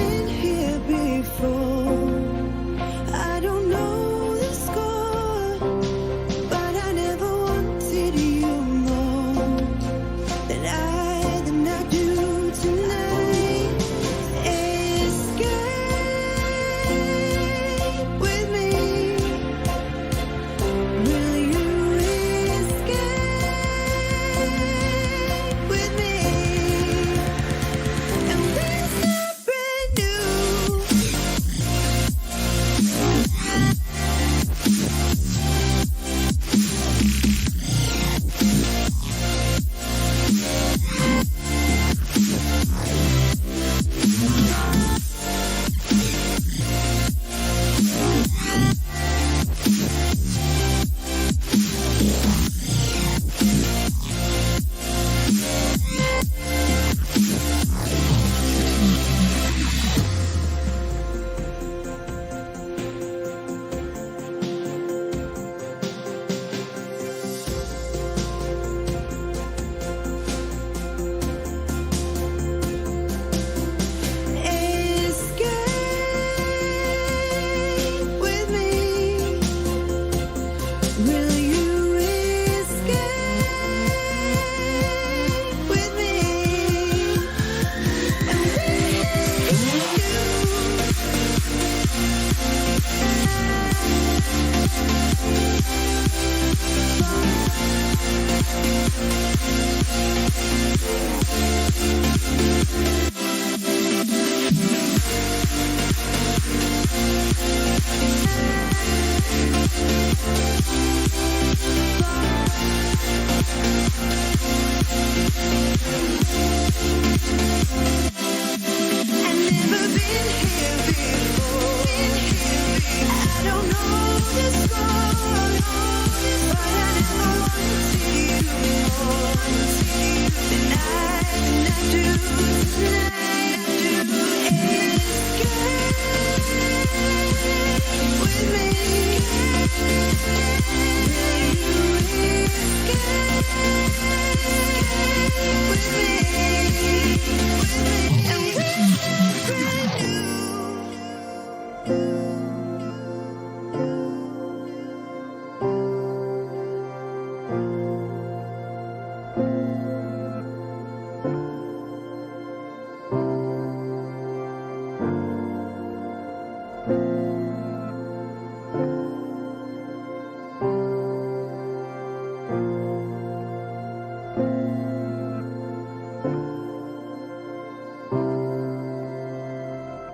been here before. I don't know the score, but I never wanted you more than I do tonight. Escape with me. Will you escape with me? And we'll start brand new. Escape with me. Will you escape with me? And I've never been here before. I don't know the score, but I never wanted you more than I do tonight. Escape with me.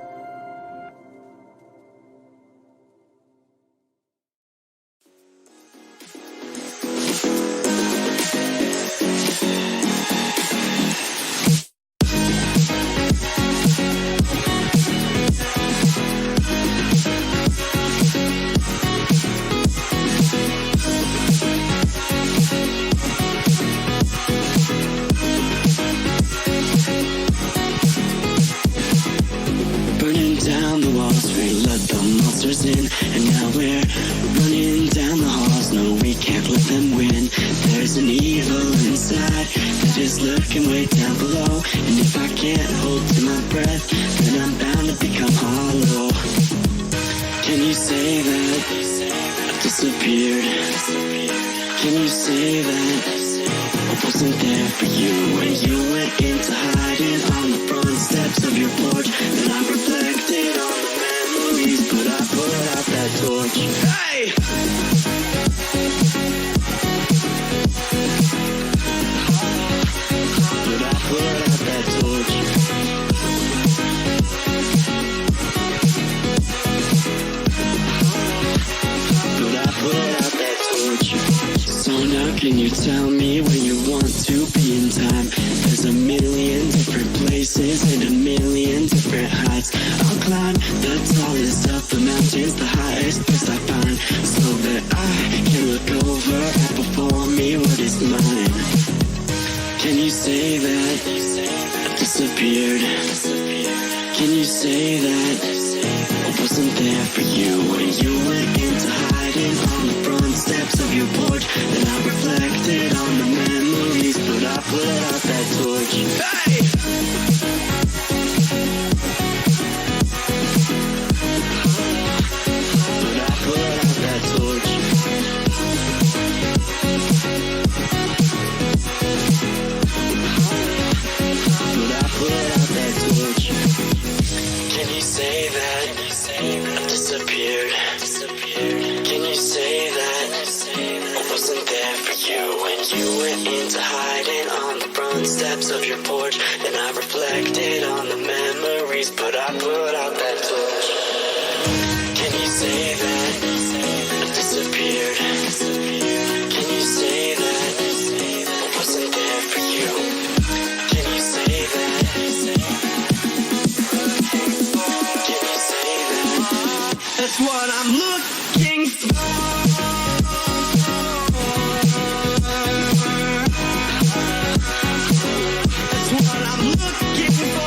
Will you escape with me? Burning down the walls, we let the monsters in. And now we're running down the halls, no we can't let them win. There's an evil inside that is lurking way down below. And if I can't hold to my breath, then I'm bound to become hollow. Can you say that I disappeared? Can you say that I wasn't there for you when you went into hiding on the front steps of your porch? Then I reflected on the memories, but I put out that torch. Hey! But I put out that torch. But I put out that torch. So now can you tell me where you want to be in time? There's a million different places and a million different heights. I'll climb the tallest of the mountains, the highest place I find, so that I can look over and before me what is mine. Can you say that I disappeared? Can you say that I wasn't there for you when you went into hiding on the front steps of your porch? Then I reflected on the memories, but I put out that torch. Hey! steps of your porch, and I reflected on the memories, but I put out that torch. Can you say that I disappeared? Can you say that I wasn't there for you? Can you say that? Can you say that? That's what I'm looking for. That's what I'm looking for.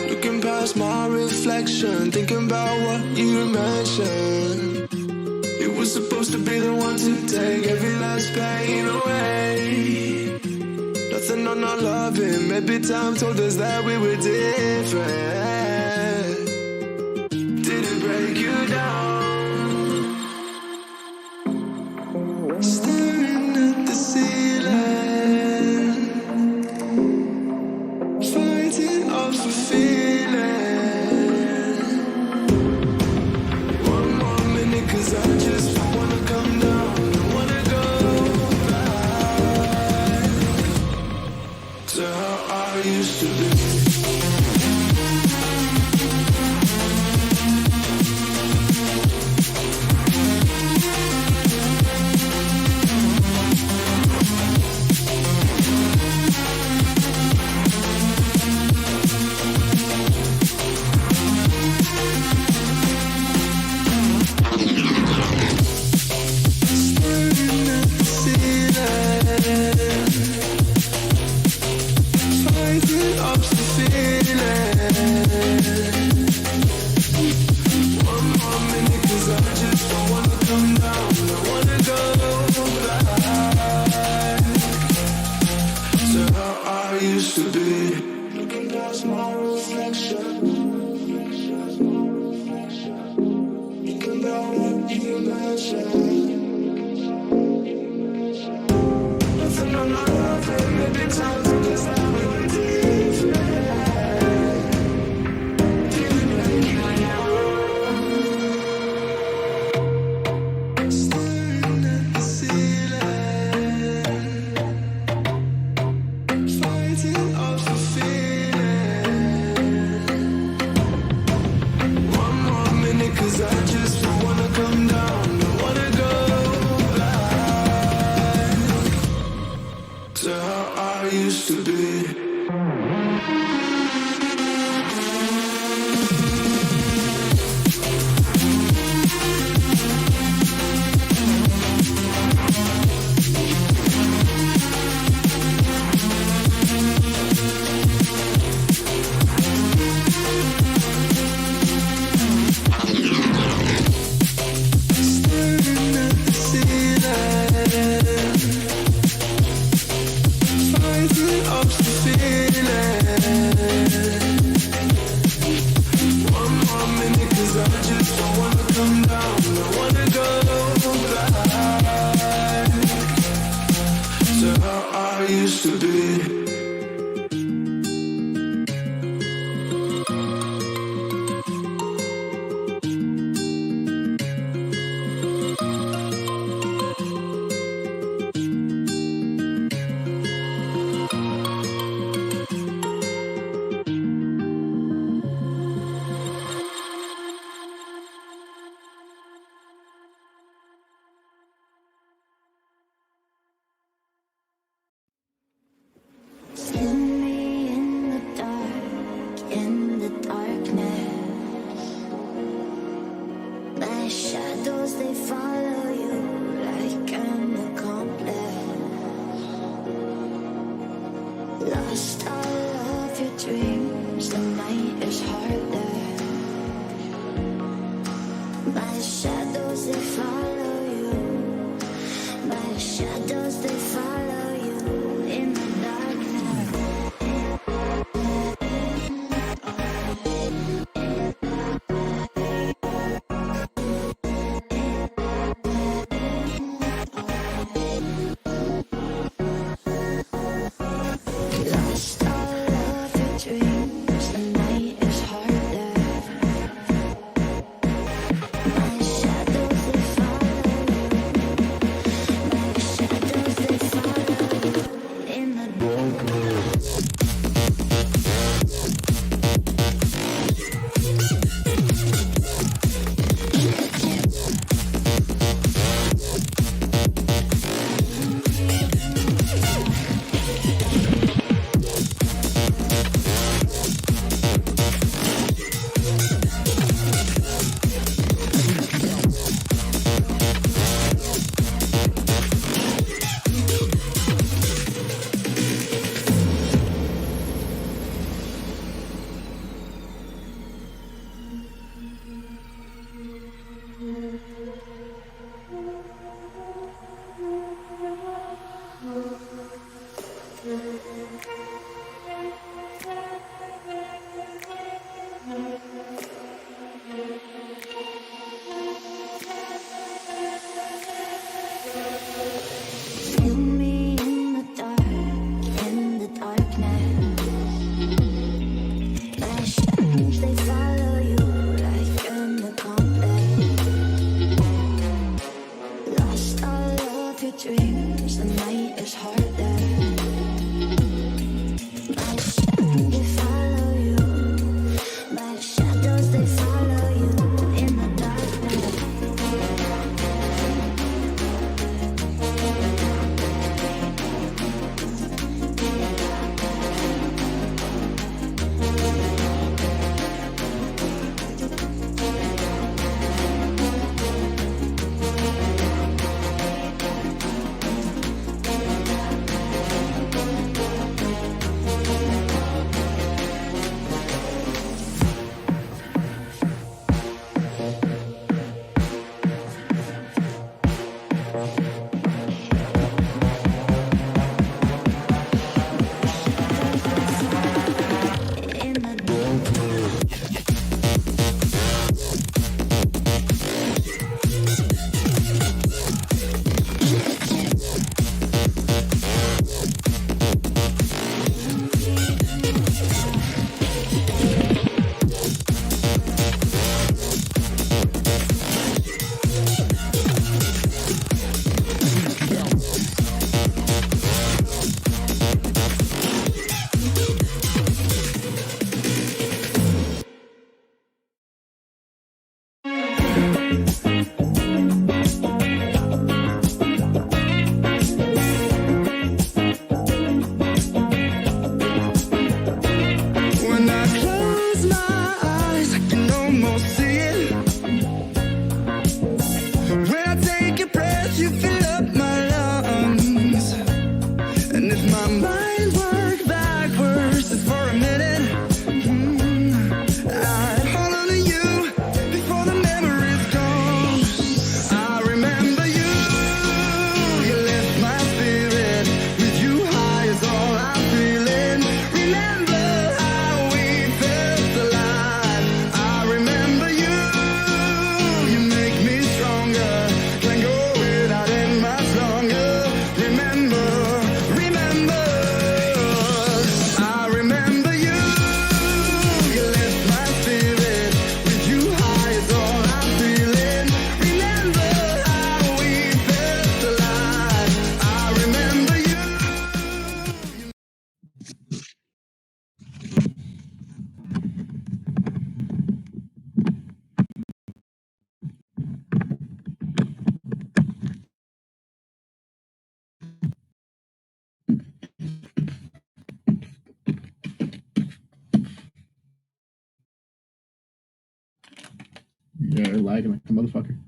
Looking past my reflection, thinking about what you mentioned. It was supposed to be the one to take every last pain away. Nothing on our loving, maybe time told us that we were different. Did it break you down? Staring at the ceiling, fighting off a feeling. One more minute, 'cause I just don't wanna come down. Don't wanna go back to how I used to be. Staring at the ceiling, fighting off the feeling. One more minute, 'cause I just don't wanna come down. Don't wanna go back to how I used to be. Looking past my reflection, thinking about what you mentioned. Nothing on my life, maybe time to just that we were different. Didn't break you down. Staring at the ceiling, fighting off a feeling. One more minute, 'cause I just don't wanna come down. Don't wanna go My shadows, they follow you like an accomplice. Lost all of your dreams, the night is harder. My shadows, they follow you. My shadows, they follow you in the darkness. Lost all of your dreams, the night is harder. My shadows, they follow you. My shadows, they follow you in the darkness. Feel me in the darkness. My shadows, they follow you like an accomplice. Lost all of your dreams, the night is harder. My shadows, they follow you. My shadows, they follow you in the darkness. In the When I close my eyes, I can almost see it. When I take a breath, you fill up my lungs. And if my mind worked backwards for a minute, I'd hold on to you before the memory's gone. Yeah, lagging like a motherfucker.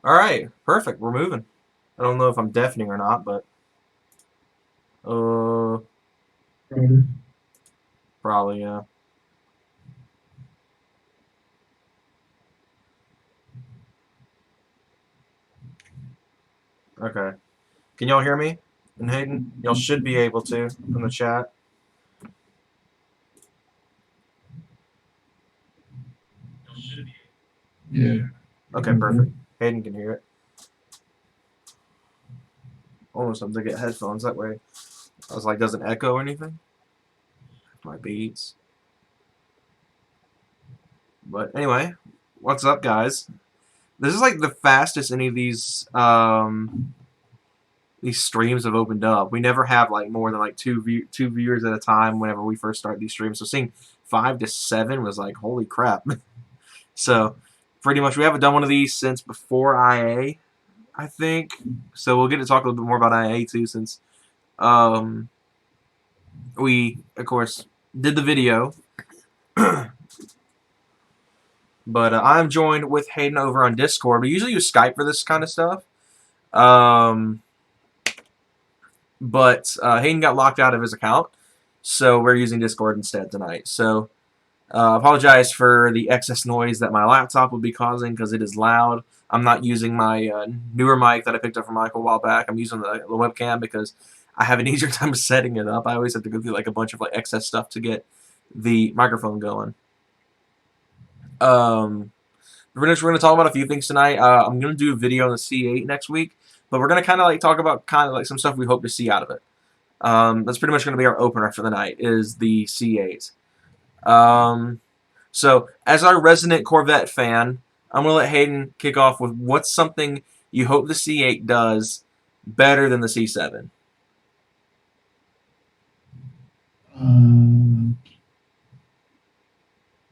All right, perfect. We're moving. I don't know if I'm deafening or not, but Probably. probably yeah. Okay. Can y'all hear me? And Hayden, y'all should be able to from the chat. Yeah. Okay, perfect. Hayden can hear it. Almost time to get headphones that way. I was like, doesn't echo or anything. My beats. But anyway, what's up, guys? This is like the fastest any of these streams have opened up. We never have like more than like two viewers at a time whenever we first start these streams. So seeing 5 to 7 was like, holy crap. So pretty much we haven't done one of these since before IA, I think. So we'll get to talk a little bit more about IA too, since we of course did the video. But I'm joined with Hayden over on Discord. We usually use Skype for this kind of stuff. But Hayden got locked out of his account, so we're using Discord instead tonight. So apologize for the excess noise that my laptop will be causing because it is loud. I'm not using my newer mic that I picked up from Michael a while back. I'm using the webcam because I have an easier time setting it up. I always have to go through like a bunch of like excess stuff to get the microphone going. We're going to talk about a few things tonight. I'm going to do a video on the C8 next week, but we're going to kind of like talk about kind of like some stuff we hope to see out of it. That's pretty much going to be our opener for the night, is the C8. So, as our resident Corvette fan, I'm going to let Hayden kick off with what's something you hope the C8 does better than the C7.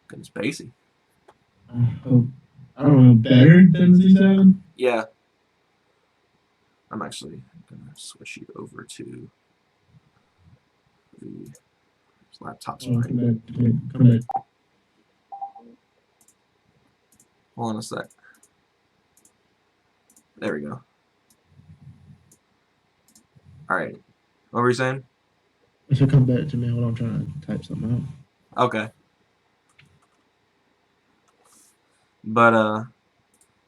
Goodness, Pacey. I don't know, better than C7? Yeah. I'm actually going to switch you over to the laptop screen. Come back. Hold on a sec. There we go. Alright. What were you saying? It should come back to me while I'm trying to type something out. Okay. But,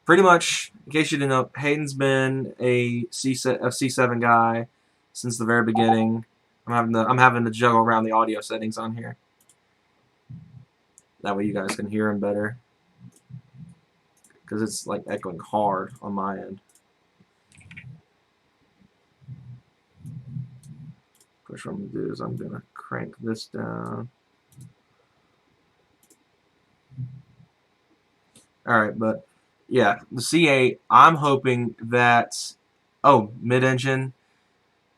pretty much, in case you didn't know, Hayden's been a C7 guy since the very beginning. I'm having to juggle around the audio settings on here. That way you guys can hear him better. Because it's like echoing hard on my end. What I'm going to do is I'm going to crank this down. Alright, but yeah, the C8, I'm hoping that... Oh, mid-engine.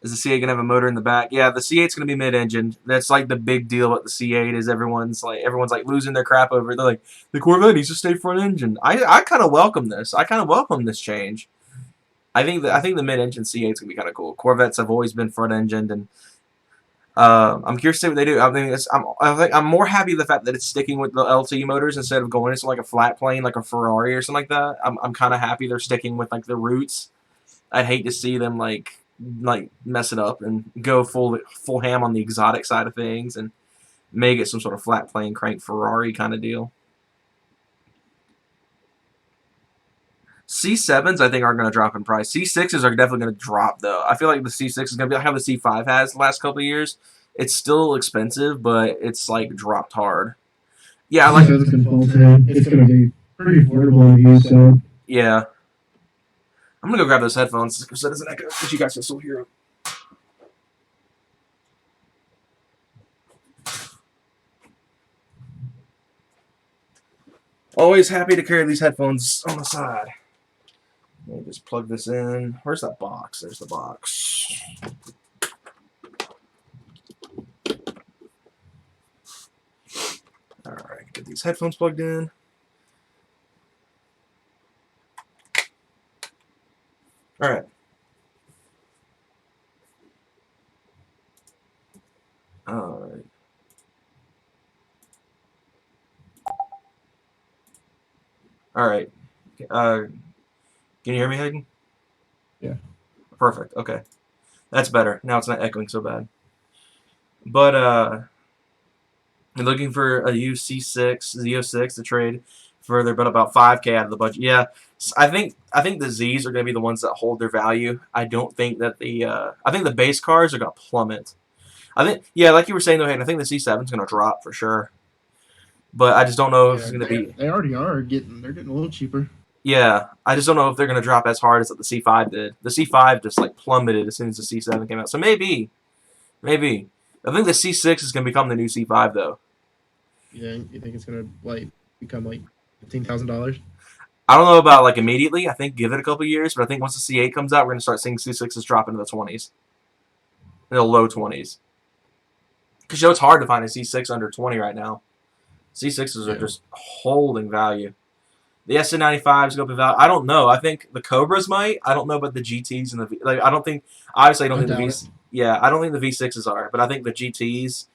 Is the C8 going to have a motor in the back? Yeah, the C8's going to be mid-engine. That's like the big deal with the C8 is everyone's like losing their crap over it. They're like, the Corvette needs to stay front-engine. I kind of welcome this. I kind of welcome this change. I think the mid-engine C8 is going to be kind of cool. Corvettes have always been front-engined, and I'm curious to see what they do. I think I'm more happy with the fact that it's sticking with the LT motors instead of going into like a flat plane like a Ferrari or something like that. I'm kind of happy they're sticking with like the roots. I'd hate to see them like mess it up and go full ham on the exotic side of things and make it some sort of flat plane crank Ferrari kind of deal. C7s, I think, are going to drop in price. C6s are definitely going to drop, though. I feel like the C6 is going to be like how the C5 has the last couple of years. It's still expensive, but it's, like, dropped hard. Yeah, I like... It's going to be pretty affordable to use, so... Yeah. I'm going to go grab those headphones so it doesn't echo, but you guys can still hear them. Always happy to carry these headphones on the side. Let me just plug this in. Where's that box? There's the box. these headphones plugged in. All right. All right. All right. Can you hear me, Hayden? Yeah. Perfect. Okay. That's better. Now it's not echoing so bad. But you're looking for a UC6, Z06 to trade further, but about 5K out of the budget. Yeah, I think the Z's are going to be the ones that hold their value. I don't think that I think the base cars are going to plummet. I think, yeah, like you were saying though, Hayden, I think the C7 is going to drop for sure. But I just don't know if it's going to be. They already are getting. They're getting a little cheaper. Yeah, I just don't know if they're going to drop as hard as the C5 did. The C5 just like plummeted as soon as the C7 came out. So maybe. I think the C6 is going to become the new C5 though. Yeah, you think it's gonna like become like $15,000? I don't know about like immediately. I think give it a couple years, but I think once the C8 comes out, we're going to start seeing C6s drop into the 20s, in the low 20s. Because it's hard to find a C6 under 20 right now. C6s are just holding value. The SN95s go up in value. I don't know. I think the Cobras might. I don't know about the GTs and the I don't think. Obviously, I don't think the V. Yeah, I don't think the V6s are, but I think the GTs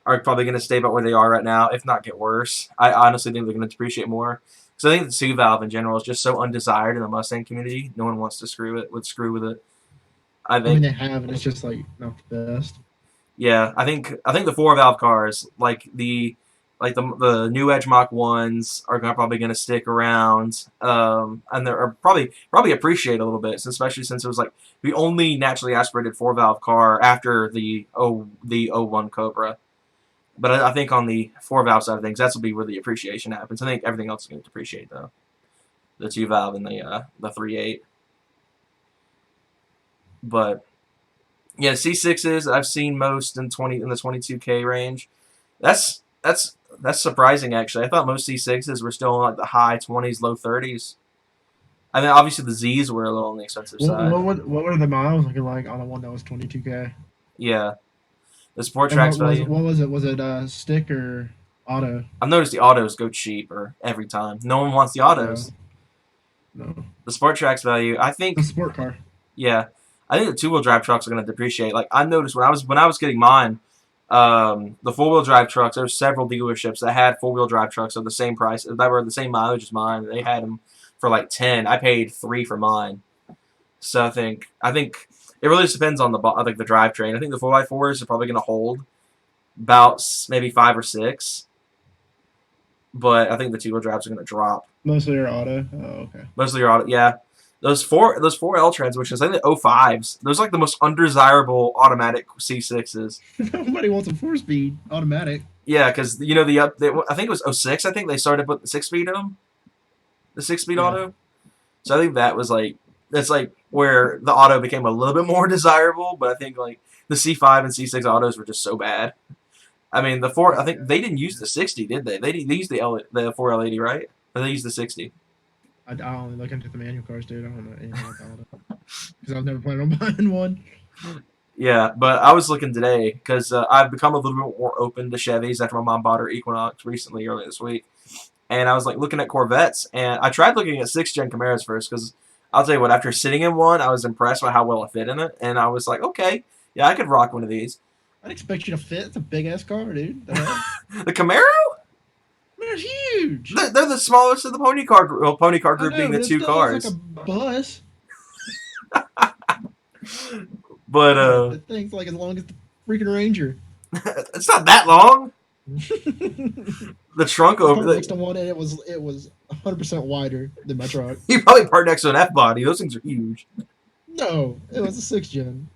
are probably going to stay about where they are right now, if not get worse. I honestly think they're going to depreciate more. So I think the two valve in general is just so undesired in the Mustang community. No one wants to screw with it. I mean, think they have, and it's just like not the best. yeah, I think the 4-valve cars like the new Edge Mach 1s are probably going to stick around, and they're probably appreciate a little bit, especially since it was like the only naturally aspirated 4-valve car after the 01 Cobra. But I think on the 4-valve side of things, that's will be where the appreciation happens. I think everything else is going to depreciate though. The 2-valve and the 3.8. But yeah, C6s I've seen most in the 22K range. That's surprising actually. I thought most C6s were still in like the high 20s, low 30s. I mean, obviously the Z's were a little on the expensive side. What were the miles looking like on the one that was 22K? Yeah. The Sport Tracks value. What was it? Was it stick or auto? I've noticed the autos go cheaper every time. No one wants the autos. No. The Sport Tracks value, I think. The sport car. Yeah, I think the 2-wheel drive trucks are going to depreciate. Like I noticed when I was getting mine, the 4-wheel drive trucks. There were several dealerships that had 4-wheel drive trucks at the same price that were the same mileage as mine. They had them for like 10. I paid 3 for mine. So I think it really just depends on the drivetrain. I think the 4x4s are probably going to hold about maybe 5 or 6, but I think the 2-wheel drives are going to drop. Mostly your auto. Oh, okay. Mostly your auto, yeah. Those 4L transmissions, I think the 05s, those are like the most undesirable automatic C6s. Nobody wants a 4-speed automatic. Yeah, because you know I think it was 06. I think they started putting the 6-speed in them, the 6-speed auto. So I think that's like where the auto became a little bit more desirable. But I think like the C5 and C6 autos were just so bad. I mean I think they didn't use the 60, did they? They used the 4L80, right? Or they used the 60. I only look into the manual cars, dude. I don't know anything about auto because I was never planning on buying one. Yeah, but I was looking today because I've become a little bit more open to Chevys after my mom bought her Equinox recently, earlier this week. And I was like looking at Corvettes, and I tried looking at 6th-gen Camaros first because I'll tell you what, after sitting in one, I was impressed by how well it fit in it, and I was like, okay, yeah, I could rock one of these. I'd expect you to fit. It's a big-ass car, dude. The Camaro? They're huge. They're the smallest of the pony car group. Well, pony car group being the 2 cars. It's like a bus. But the thing's like as long as the freaking Ranger. It's not that long. The trunk over next to one, and it was 100% wider than my truck. You probably parked next to an F body. Those things are huge. No, it was a 6th-gen.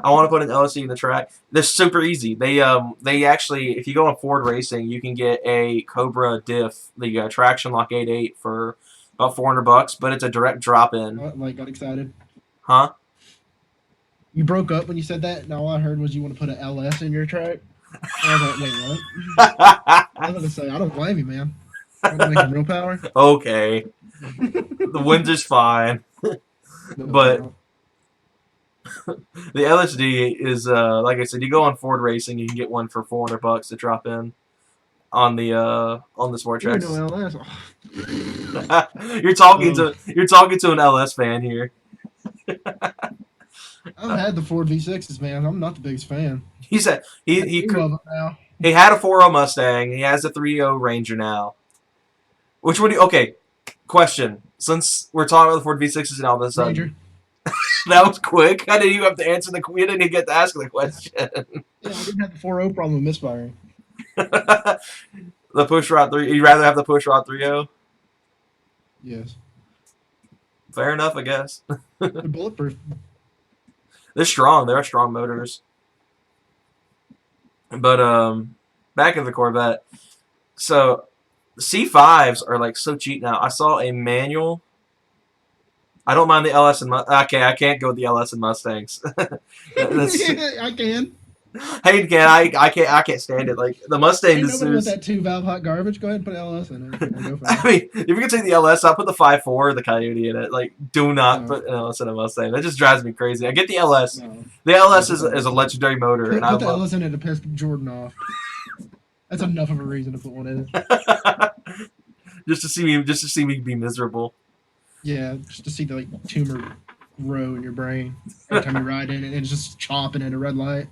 I want to put an LSE in the track. They're super easy. They actually, if you go on Ford Racing, you can get a Cobra diff, the Traction Lock 8.8 for about $400, but it's a direct drop in. Got excited. Huh? You broke up when you said that, and all I heard was you want to put an LS in your track. I was like, wait, what? I was going to say, I don't blame you, man. I'm going to make real power. Okay. The Windsor's fine. But the LSD is, like I said, you go on Ford Racing, you can get one for $400 to drop in. on the sport You tracks. know LS. You're talking to an LS fan here. I've had the Ford V6s, man. I'm not the biggest fan. He said he Two of them now. he had a 4.0 Mustang. He has a 3.0 Ranger now. Which one? Okay, question. Since we're talking about the Ford V6s and all this, Ranger. that was quick. I didn't even have to answer the. We didn't even get to ask the question. Yeah, I didn't have the 4.0 problem with misfiring. The push rod 3. You'd rather have the push rod 3.0? Yes. Fair enough, I guess. They're bulletproof. They're strong. They're strong motors. But back in the Corvette. So C5s are like so cheap now. I saw a manual. I don't mind the LS and okay, I can't go with the LS and Mustangs. I can. Hayden can. I can't stand it. Like the Mustang. Ain't nobody with that 2-valve hot garbage. Go ahead and put LS in it. Go for I it. mean, if you can take the LS, I'll put the 5.4 or the Coyote in it. Like, do not No. put an LS in a Mustang. That just drives me crazy. I get the LS. No. The LS is a legendary motor, Put and I the love. LS in it to piss Jordan off. That's enough of a reason to put one in it. just to see me be miserable. Yeah, just to see the tumor grow in your brain every time you ride in it, and it's just chopping at a red light.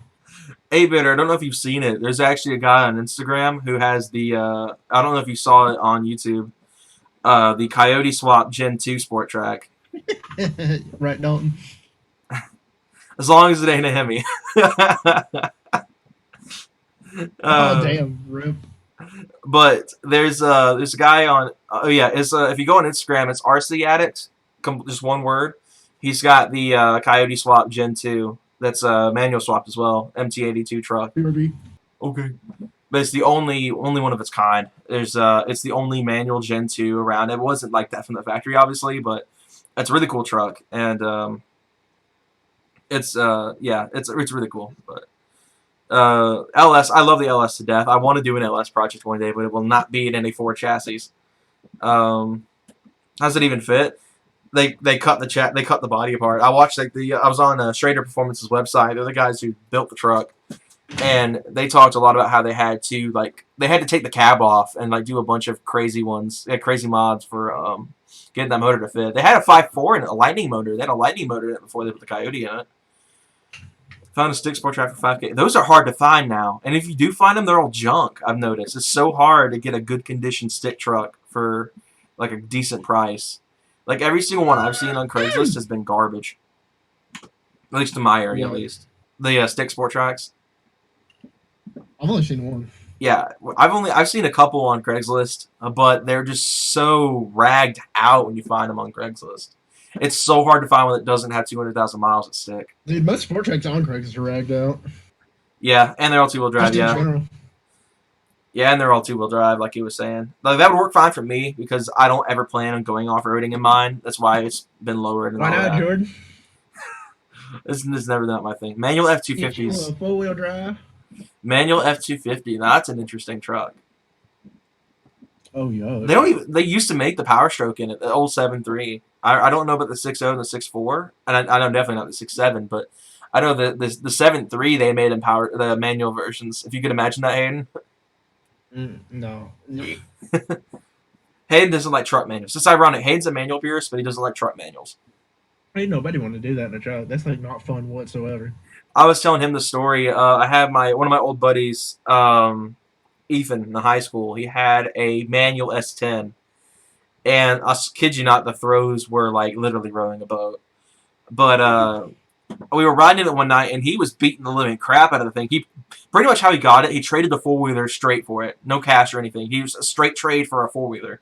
8-Bitter, I don't know if you've seen it. There's actually a guy on Instagram who has the. I don't know if you saw it on YouTube. The Coyote Swap Gen 2 Sport Track. Right, Dalton? As long as it ain't a Hemi. Oh, damn, rip. But there's a guy on if you go on Instagram, it's RC Addict, just one word. He's got the Coyote Swap Gen 2 that's manual swapped as well, MT82 truck. BRB. Okay, but it's the only one of its kind. There's it's the only manual Gen 2 around. It wasn't like that from the factory, obviously, but it's a really cool truck, and it's really cool. But LS, I love the LS to death. I want to do an LS project one day, but it will not be in any Ford chassis. How does it even fit? They cut the body apart. I watched I was on Schrader Performance's website. They're the guys who built the truck, and they talked a lot about how they had to take the cab off and do a bunch of crazy mods for getting that motor to fit. They had a 5.4 and a Lightning motor. They had a Lightning motor in it before they put the Coyote in it. Found a stick sport track for $5K. Those are hard to find now, and if you do find them, they're all junk. I've noticed it's so hard to get a good condition stick truck for like a decent price. Like every single one I've seen on Craigslist has been garbage. At least in my area, at least the stick sport tracks. I've only seen one. Yeah, I've seen a couple on Craigslist, but they're just so ragged out when you find them on Craigslist. It's so hard to find one that doesn't have 200,000 miles at stick. Dude, most sport tracks on Craigslist are ragged out. Yeah, and they're all two-wheel drive. Just in Yeah, general. yeah, and they're all two-wheel drive, like he was saying. Like that would work fine for me because I don't ever plan on going off-roading in mine. That's why it's been lowered. And Why all not, that. Jordan? This is never not my thing. Manual F250s. Four-wheel drive. Manual F250. Now that's an interesting truck. Oh, yeah. They don't even. They used to make the Power Stroke in it, the old 7.3. I don't know about the 6.0 and the 6.4, and I know definitely not the 6.7, but I know the 7.3 they made in the manual versions. If you could imagine that, Hayden. No. Hayden doesn't like truck manuals. It's ironic. Hayden's a manual purist, but he doesn't like truck manuals. Ain't nobody want to do that in a truck. That's not fun whatsoever. I was telling him the story. I had one of my old buddies, Ethan, in the high school. He had a manual S10, and I kid you not, the throws were like literally rowing a boat. But we were riding it one night, and he was beating the living crap out of the thing. He pretty much how he got it. He traded the 4-wheeler straight for it, no cash or anything. He was a straight trade for a 4-wheeler.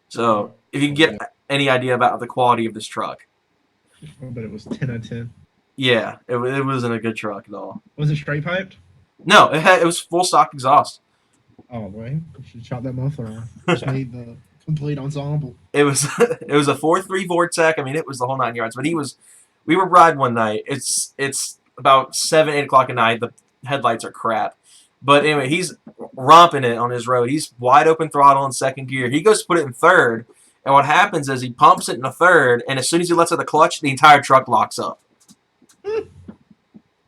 So if you can get any idea about the quality of this truck, But it was 10 out of 10. yeah, it wasn't a good truck at all. Was it straight piped? No, it was full stock exhaust. Oh, boy. You should shot that muffler on. Just made the complete ensemble. It was a 4.3 Vortec. I mean, it was the whole 9 yards. But we were riding one night. It's about 7, 8 o'clock at night. The headlights are crap. But anyway, he's romping it on his road. He's wide open throttle in second gear. He goes to put it in third, and what happens is he pumps it in the third, and as soon as he lets out the clutch, the entire truck locks up.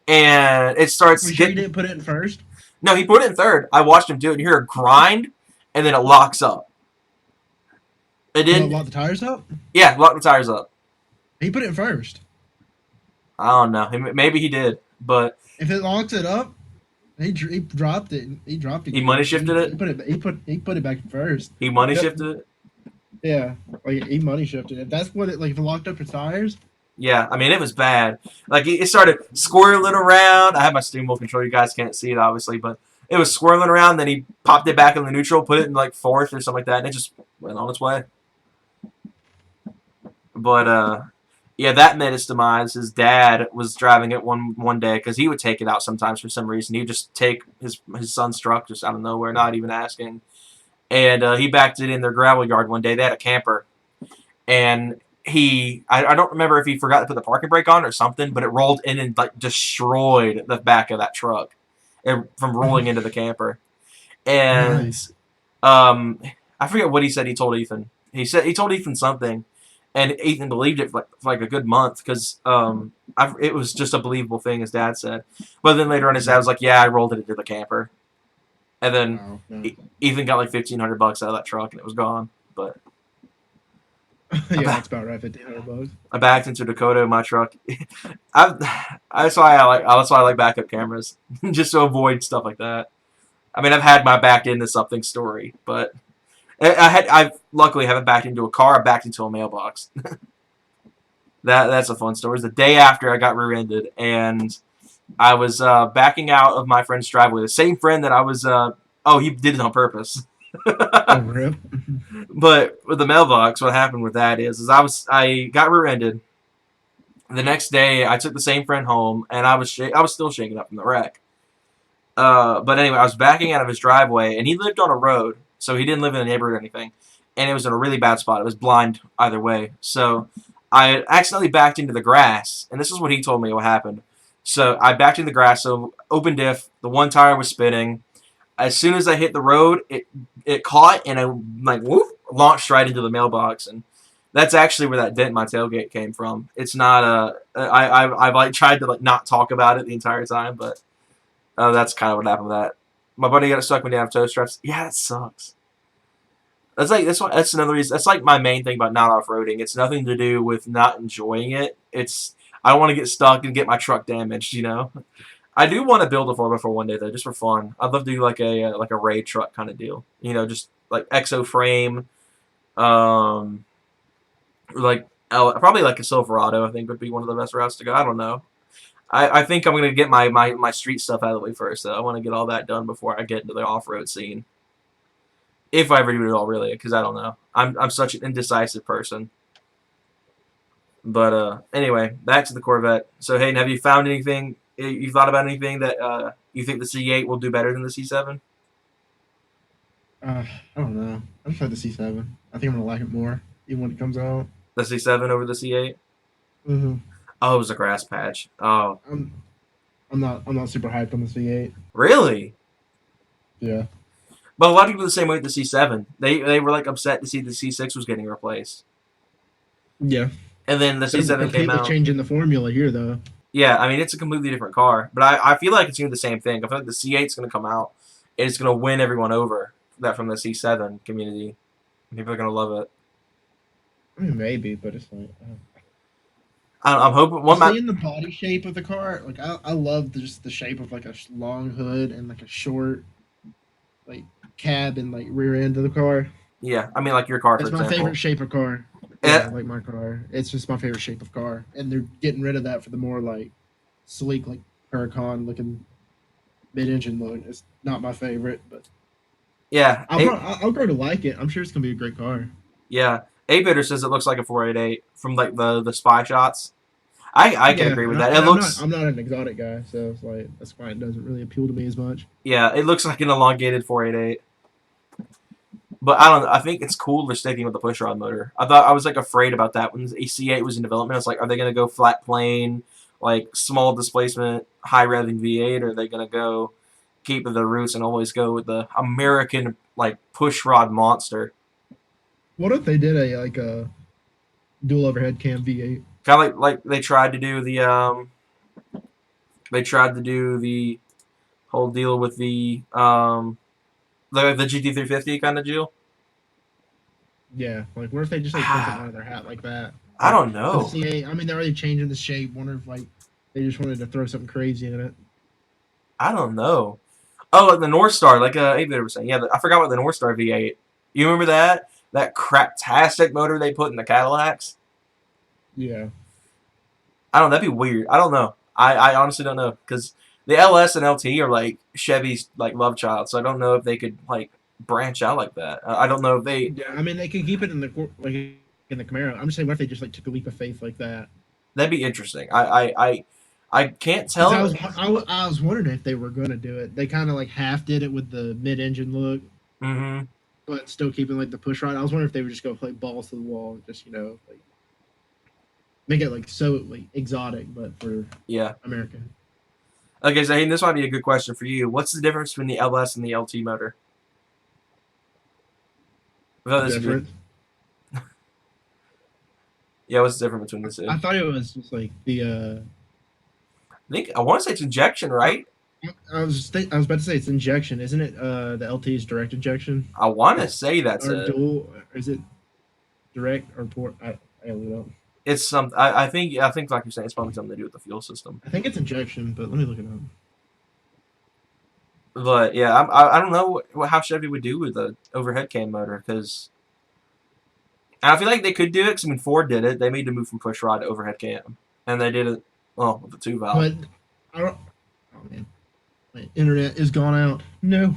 And it starts You sure you didn't put it in first? No, he put it in third. I watched him do it. You hear a grind, and then it locks up. It Well, didn't. lock the tires up. Yeah, lock the tires up. He put it in first. I don't know. Maybe he did, but If it locks it up, he dropped it. He dropped it. He money shifted it? He put it back in first. he money Yep. shifted it. Yeah, like he money shifted it. That's what it like. If it locked up his tires, Yeah, I mean, it was bad. Like, it started squirreling around. I have my steering wheel control. You guys can't see it, obviously, but it was swirling around. Then he popped it back in the neutral, put it in, like, fourth or something like that, and it just went on its way. But, yeah, that met its demise. His dad was driving it one day because he would take it out sometimes for some reason. He would just take his son's truck just out of nowhere, not even asking. And he backed it in their gravel yard one day. They had a camper. And I don't remember if he forgot to put the parking brake on or something, but it rolled in and like destroyed the back of that truck from rolling into the camper. And Nice. I forget what he said. He told Ethan. He told Ethan something, and Ethan believed it for like a good month because it was just a believable thing, his dad said. But then later on, his dad was like, "Yeah, I rolled it into the camper," and then Wow, no. Ethan got like $1,500 out of that truck, and it was gone. But Yeah, that's about right. $1,500. I backed into Dakota in my truck. That's why I like backup cameras, just to avoid stuff like that. I mean, I've had my backed into something story, but I luckily haven't backed into a car. I backed into a mailbox. That's a fun story. It was the day after I got rear-ended, and I was backing out of my friend's driveway. The same friend that I was. He did it on purpose. Oh, rip. But with the mailbox, what happened with that is I got rear-ended. The next day, I took the same friend home, and I was still shaken up from the wreck. But anyway, I was backing out of his driveway, and he lived on a road, so he didn't live in a neighborhood or anything. And it was in a really bad spot. It was blind either way. So I accidentally backed into the grass, and this is what he told me what happened. So I backed into the grass, so open diff, the one tire was spinning. As soon as I hit the road, it caught, and I like whoop, launched right into the mailbox, and that's actually where that dent in my tailgate came from. It's not I've like tried to like not talk about it the entire time, but that's kind of what happened with that. My buddy got stuck when he didn't have toe straps. Yeah, it sucks. That's another reason. That's like my main thing about not off-roading. It's nothing to do with not enjoying it. I don't want to get stuck and get my truck damaged. You know. I do want to build a 4x4 one day though, just for fun. I'd love to do like a raid truck kind of deal. You know, just like exo frame, probably like a Silverado. I think would be one of the best routes to go. I don't know. I think I'm gonna get my street stuff out of the way first. Though I want to get all that done before I get into the off-road scene. If I ever do it all, really, because I don't know. I'm such an indecisive person. But anyway, back to the Corvette. So Hayden, have you found anything? You thought about anything that you think the C8 will do better than the C7? I don't know. I'm excited to see C7. I think I'm gonna like it more even when it comes out. The C7 over the C8? Mm-hmm. Oh, it was a grass patch. Oh, I'm not super hyped on the C8. really? Yeah. But a lot of people are the same way with the C7. They were like upset to see the C6 was getting replaced, Yeah. and then the C7 came Completely out. changing the formula here though. Yeah, I mean it's a completely different car, but I feel like it's gonna do the same thing. I feel like the C8 is gonna come out and it's gonna win everyone over that from the C7 community. People are gonna love it. I mean, maybe, but it's like. I'm hoping Seeing the body shape of the car, like I love just the shape of like a long hood and like a short, like cab and like rear end of the car. Yeah, I mean like your car for It's my example. favorite shape of car. Yeah. Like my car. It's just my favorite shape of car, and they're getting rid of that for the more like sleek, like Huracan looking mid-engine look. It's not my favorite, but Yeah, I'll grow to like it. I'm sure it's gonna be a great car. yeah. A-Bitter says it looks like a 488 from like the spy shots. I can agree with that. It looks I'm not an exotic guy, so it's like that's why it doesn't really appeal to me as much. yeah, it looks like an elongated 488. But I don't know. I think it's cool they're sticking with the pushrod motor. I was like afraid about that when the C8 was in development. I was like, are they gonna go flat plane, like small displacement, high revving V8, or are they gonna go keep the roots and always go with the American like pushrod monster? What if they did a dual overhead cam V8? Kind of like they tried to do the whole deal with the GT350 kind of deal. Yeah, like what if they just like pull something out of their hat like that? I Like don't for the know. CA, I mean they're already changing the shape. Wonder if like they just wanted to throw something crazy in it. I don't know. Oh, like the North Star, like Aviator was saying. Yeah, I forgot about the North Star V8. You remember that? That craptastic motor they put in the Cadillacs? Yeah, I don't know. That'd be weird. I don't know. I honestly don't know because the LS and LT are like Chevy's like love child. So I don't know if they could like branch out like that. I don't know if they. yeah. I mean they could keep it in the like in the Camaro. I'm just saying, what if they just like took a leap of faith like that? That'd be interesting. I can't Because tell. I was wondering if they were gonna do it. They kind of like half did it with the mid-engine look, Mm-hmm. but still keeping like the push rod. I was wondering if they would just go play balls to the wall, and just like make it like so like exotic, but for Yeah. America. Okay, Zaheen, this might be a good question for you. What's the difference between the LS and the LT motor? I thought this is good. Different. Yeah, what's the difference between the two? I thought it was just like the. I want to say it's injection, right? I was about to say it's injection, isn't it? The LT's direct injection I want to say that's or it. dual? Or is it direct or port? I really don't. It's some. I think like you're saying, it's probably something to do with the fuel system. I think it's injection, but let me look it up. But yeah, I don't know how Chevy would do with the overhead cam motor because I feel like they could do it. Because I mean, Ford did it. They made the move from push rod to overhead cam, and they did it well with the 2-valve. But I don't. Oh man, my internet is gone out. No,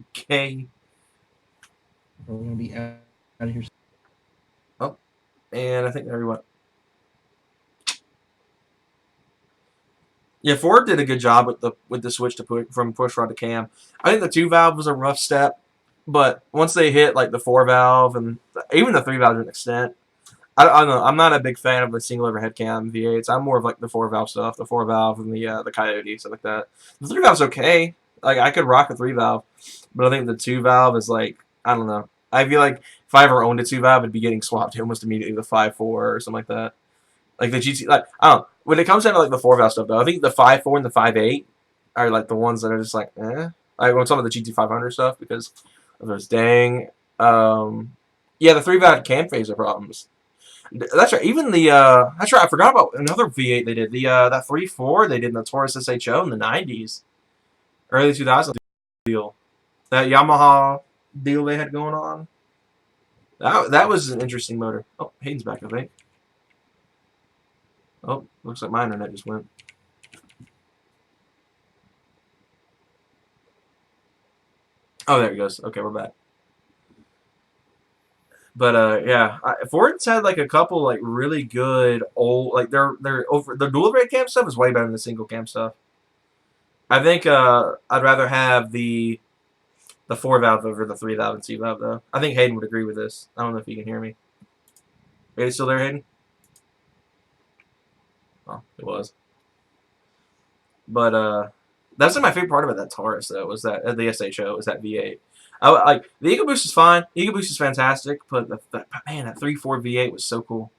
Okay. we're gonna be out of here. And I think there we went. Yeah, Ford did a good job with the switch to from push rod to cam. I think the 2-valve was a rough step, but once they hit like the 4-valve and even the 3-valve to an extent, I don't know. I'm not a big fan of the single overhead cam V8s. I'm more of like the 4-valve stuff, the 4-valve and the Coyote stuff like that. The 3-valve's okay. Like I could rock a 3-valve, but I think the 2-valve is like I don't know. I feel like if I ever owned a 2-valve, it'd be getting swapped to almost immediately the 5.4 or something like that. Like the GT, like I don't know. When it comes down to like the 4-valve stuff, though, I think the 5.4 and the 5.8 are like the ones that are just like, eh. Like when some of the GT500 stuff because of those dang, yeah, the 3-valve cam phaser problems. That's right. Even the that's right. I forgot about another V8 they did. The that 3.4 they did in the Taurus SHO in the 90s, early 2000s deal. That Yamaha deal they had going on. That was an interesting motor. Oh, Hayden's back, I think. Oh, looks like my internet just went. Oh, there it goes. Okay, we're back. But yeah, Ford's had like a couple like really good old like their dual brake cam stuff is way better than the single cam stuff. I think I'd rather have the 4-valve over the 3-valve and 2-valve though. I think Hayden would agree with this. I don't know if you can hear me. Are you still there, Hayden? Oh, it was. But that's my favorite part about that Taurus though was that the SHO was that V8. Like the EcoBoost is fine. EcoBoost is fantastic, but man, that 3.4 V8 was so cool.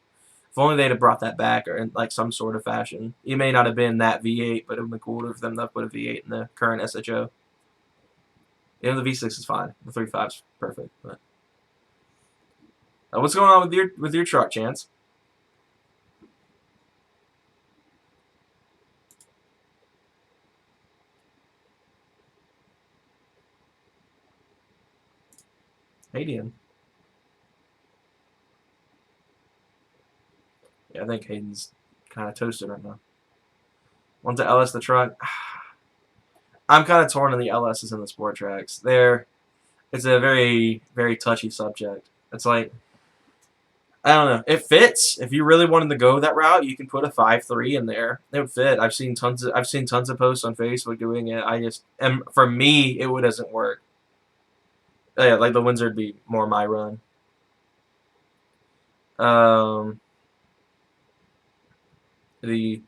If only they'd have brought that back or in like some sort of fashion. It may not have been that V8, but it would have been cooler for them to put a V8 in the current SHO. You know, the V6 is fine. The 3.5 is perfect. But what's going on with your truck, Chance? Hayden. Yeah, I think Hayden's kind of toasted right now. Want to LS the truck? I'm kind of torn on the LSs and the Sport Tracks. It's a very, very touchy subject. It's like, I don't know. It fits. If you really wanted to go that route, you can put a 5.3 in there. It would fit. I've seen tons of posts on Facebook doing it. And for me, it doesn't work. Yeah, like the Windsor would be more my run. The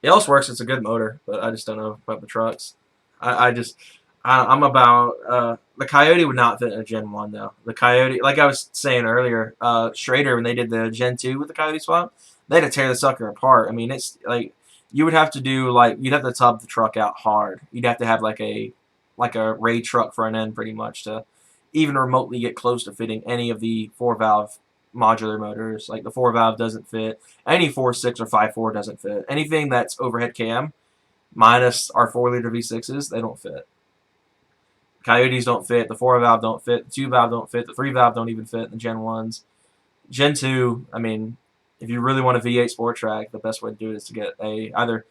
Else works. It's a good motor, but I just don't know about the trucks. I'm about the Coyote would not fit in a Gen 1 though. The Coyote, like I was saying earlier, Schrader when they did the Gen 2 with the Coyote swap, they had to tear the sucker apart. I mean, it's like you would have to do like you'd have to tub the truck out hard. You'd have to have like a raid truck front end pretty much to even remotely get close to fitting any of the 4-valve modular motors. Like the 4-valve doesn't fit. Any 4.6 or 5.4 doesn't fit. Anything that's overhead cam minus our 4-liter V6s, they don't fit. Coyotes don't fit. The 4-valve don't fit. The 2-valve don't fit. The 3-valve don't even fit. The Gen 1s. Gen 2, I mean, if you really want a V8 Sport Track, the best way to do it is to get a either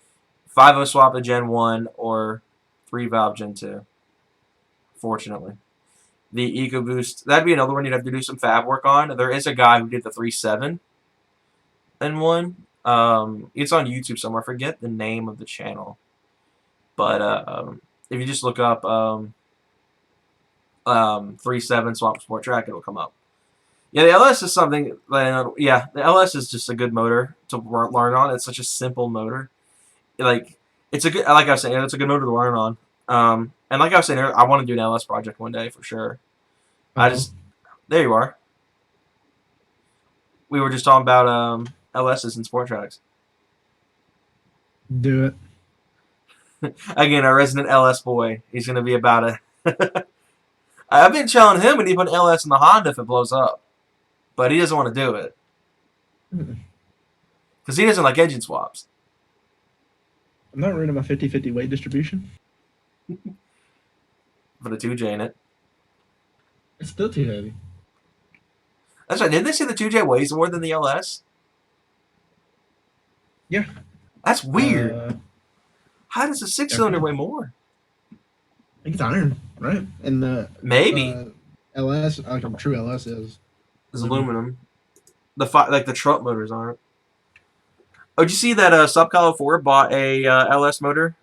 5.0 swap a Gen 1 or 3-valve Gen 2. Fortunately. The EcoBoost, that'd be another one you'd have to do some fab work on. There is a guy who did the 3.7 in one. It's on YouTube somewhere. I forget the name of the channel. But if you just look up 3.7 swap Sport Track, it'll come up. Yeah, the LS is something. Yeah, the LS is just a good motor to learn on. It's such a simple motor. Like it's a good. Like I was saying, it's a good motor to learn on. And like I was saying, I want to do an LS project one day for sure. There you are. We were just talking about LSs and Sport Tracks. Do it. Again, our resident LS boy. He's going to be about a. I've been telling him we need to put an LS in the Honda if it blows up, but he doesn't want to do it because he doesn't like engine swaps. I'm not running my 50-50 weight distribution. Put a 2J in it. It's still too heavy. That's right. Didn't they say the 2J weighs more than the LS? Yeah. That's weird. How does a 6-cylinder weigh more? I think it's iron, right? And the Maybe LS, like a true LS is aluminum. The truck motors aren't. Oh, did you see that Subcalo 4 bought a LS motor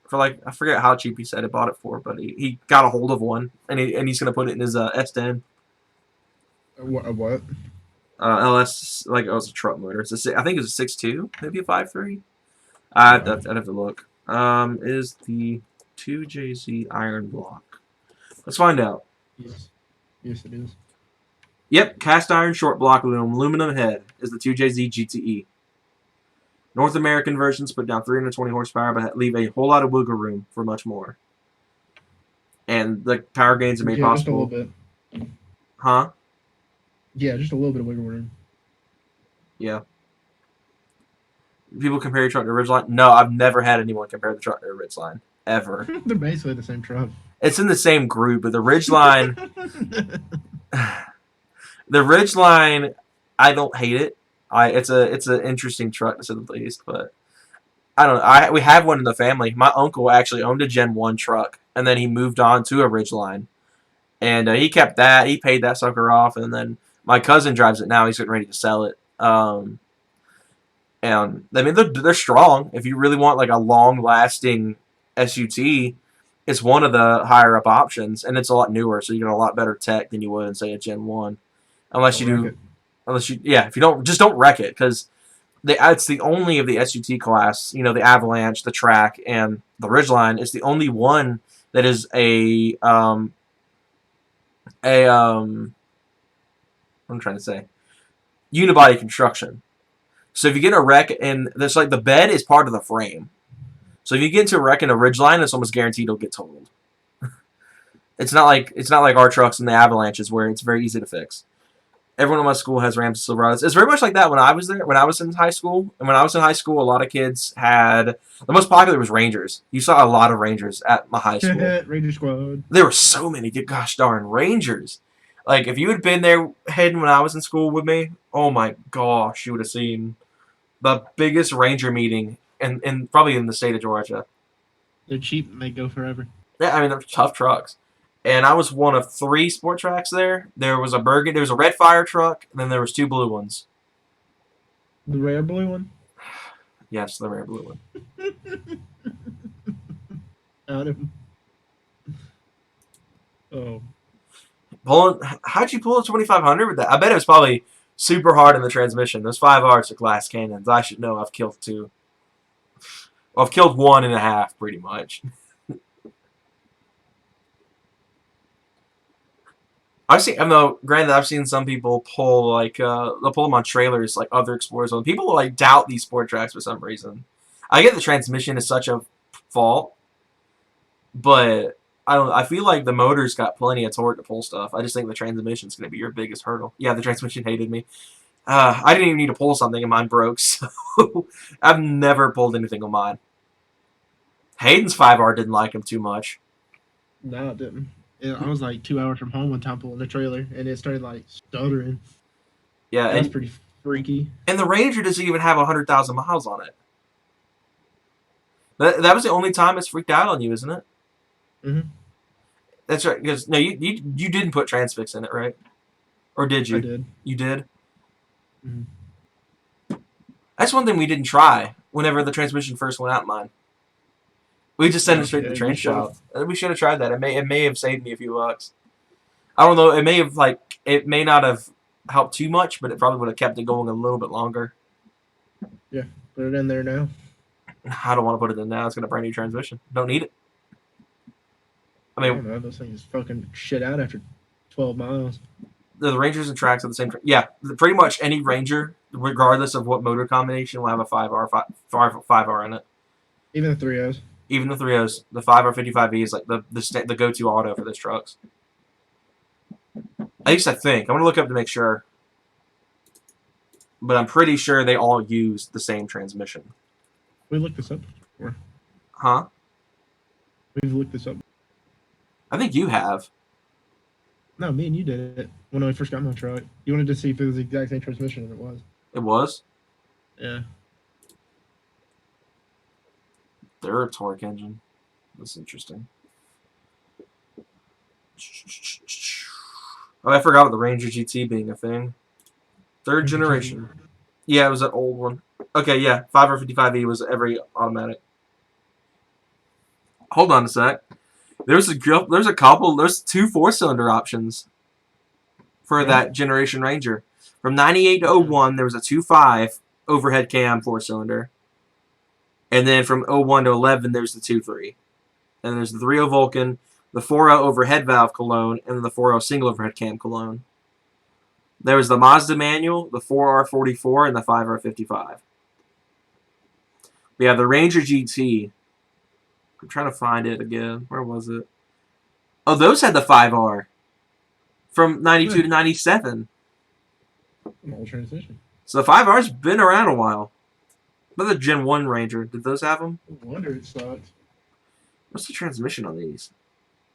for like I forget how cheap he said it bought it for, but he got a hold of one and he's gonna put it in his S10. What? LS like it was a truck motor. It's I think it's a 6.2, maybe a 5.3. I'd have to look. Is the 2JZ iron block? Let's find out. Yes, it is. Yep, cast iron short block aluminum head is the 2JZ GTE. North American versions put down 320 horsepower, but leave a whole lot of wiggle room for much more. And the power gains are made possible. Just a little bit. Huh? Yeah, just a little bit of wiggle room. Yeah. People compare your truck to a Ridgeline? No, I've never had anyone compare the truck to a Ridgeline. Ever. They're basically the same truck. It's in the same group, but the Ridgeline... the Ridgeline, I don't hate it. It's an interesting truck to say the least, but I don't know. We have one in the family. My uncle actually owned a Gen 1 truck, and then he moved on to a Ridgeline. And he kept that. He paid that sucker off, and then my cousin drives it now. He's getting ready to sell it. And I mean, they're strong. If you really want like a long-lasting SUT, it's one of the higher-up options, and it's a lot newer, so you get a lot better tech than you would in, say, a Gen 1. If you don't wreck it, because it's the only of the SUT class, you know, the Avalanche, the Track, and the Ridgeline is the only one that is what I'm trying to say, unibody construction. So if you get a wreck, and there's like the bed is part of the frame, so if you get into a wreck in a Ridgeline, it's almost guaranteed it'll get totaled. It's not like our trucks and the Avalanches where it's very easy to fix. Everyone in my school has Rams and Silverados. It's very much like that when I was there, when I was in high school. And when I was in high school, a lot of kids had... The most popular was Rangers. You saw a lot of Rangers at my high school. Ranger Squad. There were so many. Gosh darn, Rangers. Like, if you had been there, Hayden, when I was in school with me, oh my gosh, you would have seen the biggest Ranger meeting in probably in the state of Georgia. They're cheap and they go forever. Yeah, I mean, they're tough trucks. And I was one of 3 Sport Tracks there. There was a red fire truck, and then there was 2 blue ones. The rare blue one? Yes, the rare blue one. How'd you pull a 2500 with that? I bet it was probably super hard in the transmission. Those 5Rs are glass cannons. I should know. I've killed 2. Well, I've killed 1.5 pretty much. Granted, I've seen some people pull they'll pull them on trailers like other Explorers. People like doubt these Sport Tracks for some reason. I get the transmission is such a fault, but I feel like the motor's got plenty of torque to pull stuff. I just think the transmission's going to be your biggest hurdle. Yeah, the transmission hated me. I didn't even need to pull something, and mine broke. So I've never pulled anything on mine. Hayden's 5R didn't like him too much. No, it didn't. I was like 2 hours from home one time pulling the trailer, and it started like stuttering. Yeah, That's pretty freaky. and the Ranger doesn't even have 100,000 miles on it. That was the only time it's freaked out on you, isn't it? Mm-hmm. That's right. Because no, you didn't put Transfix in it, right? Or did you? I did. You did. Mm-hmm. That's one thing we didn't try. Whenever the transmission first went out, mine. We just sent it straight to the train shop. We should have tried that. It may have saved me a few bucks. I don't know. It may not have helped too much, but it probably would have kept it going a little bit longer. Yeah, put it in there now. I don't want to put it in now. It's got a brand new transmission. Don't need it. I I mean, don't know. Those things fucking shit out after 12 miles. the Rangers and tracks are the same. Yeah, pretty much any Ranger, regardless of what motor combination, will have a 5R in it. Even the 3.0s. Even the 3.0s, the 5R55E is like the go-to auto for those trucks. At least I think. I'm gonna look up to make sure, but I'm pretty sure they all use the same transmission. We looked this up before. Huh? We've looked this up. I think you have. No, me and you did it when I first got my truck. You wanted to see if it was the exact same transmission, and it was. It was. Yeah. They're a torque engine. That's interesting. Oh, I forgot about the Ranger GT being a thing. Third generation. Yeah, it was an old one. Okay, yeah. 5R55E was every automatic. Hold on a sec. There's two 4-cylinder options for that generation Ranger. From 98 to 01, there was a 2.5 overhead cam 4-cylinder. And then from 01 to 11, there's the 2.3. And there's the 3.0 Vulcan, the 4.0 overhead valve cologne, and then the 4.0 single overhead cam cologne. There was the Mazda manual, the 4R44, and the 5R55. We have the Ranger GT. I'm trying to find it again. Where was it? Oh, those had the 5R. From 92 to 97. An old transmission. So the 5R's been around a while. But the Gen 1 Ranger, did those have them? No wonder it sucked. What's the transmission on these?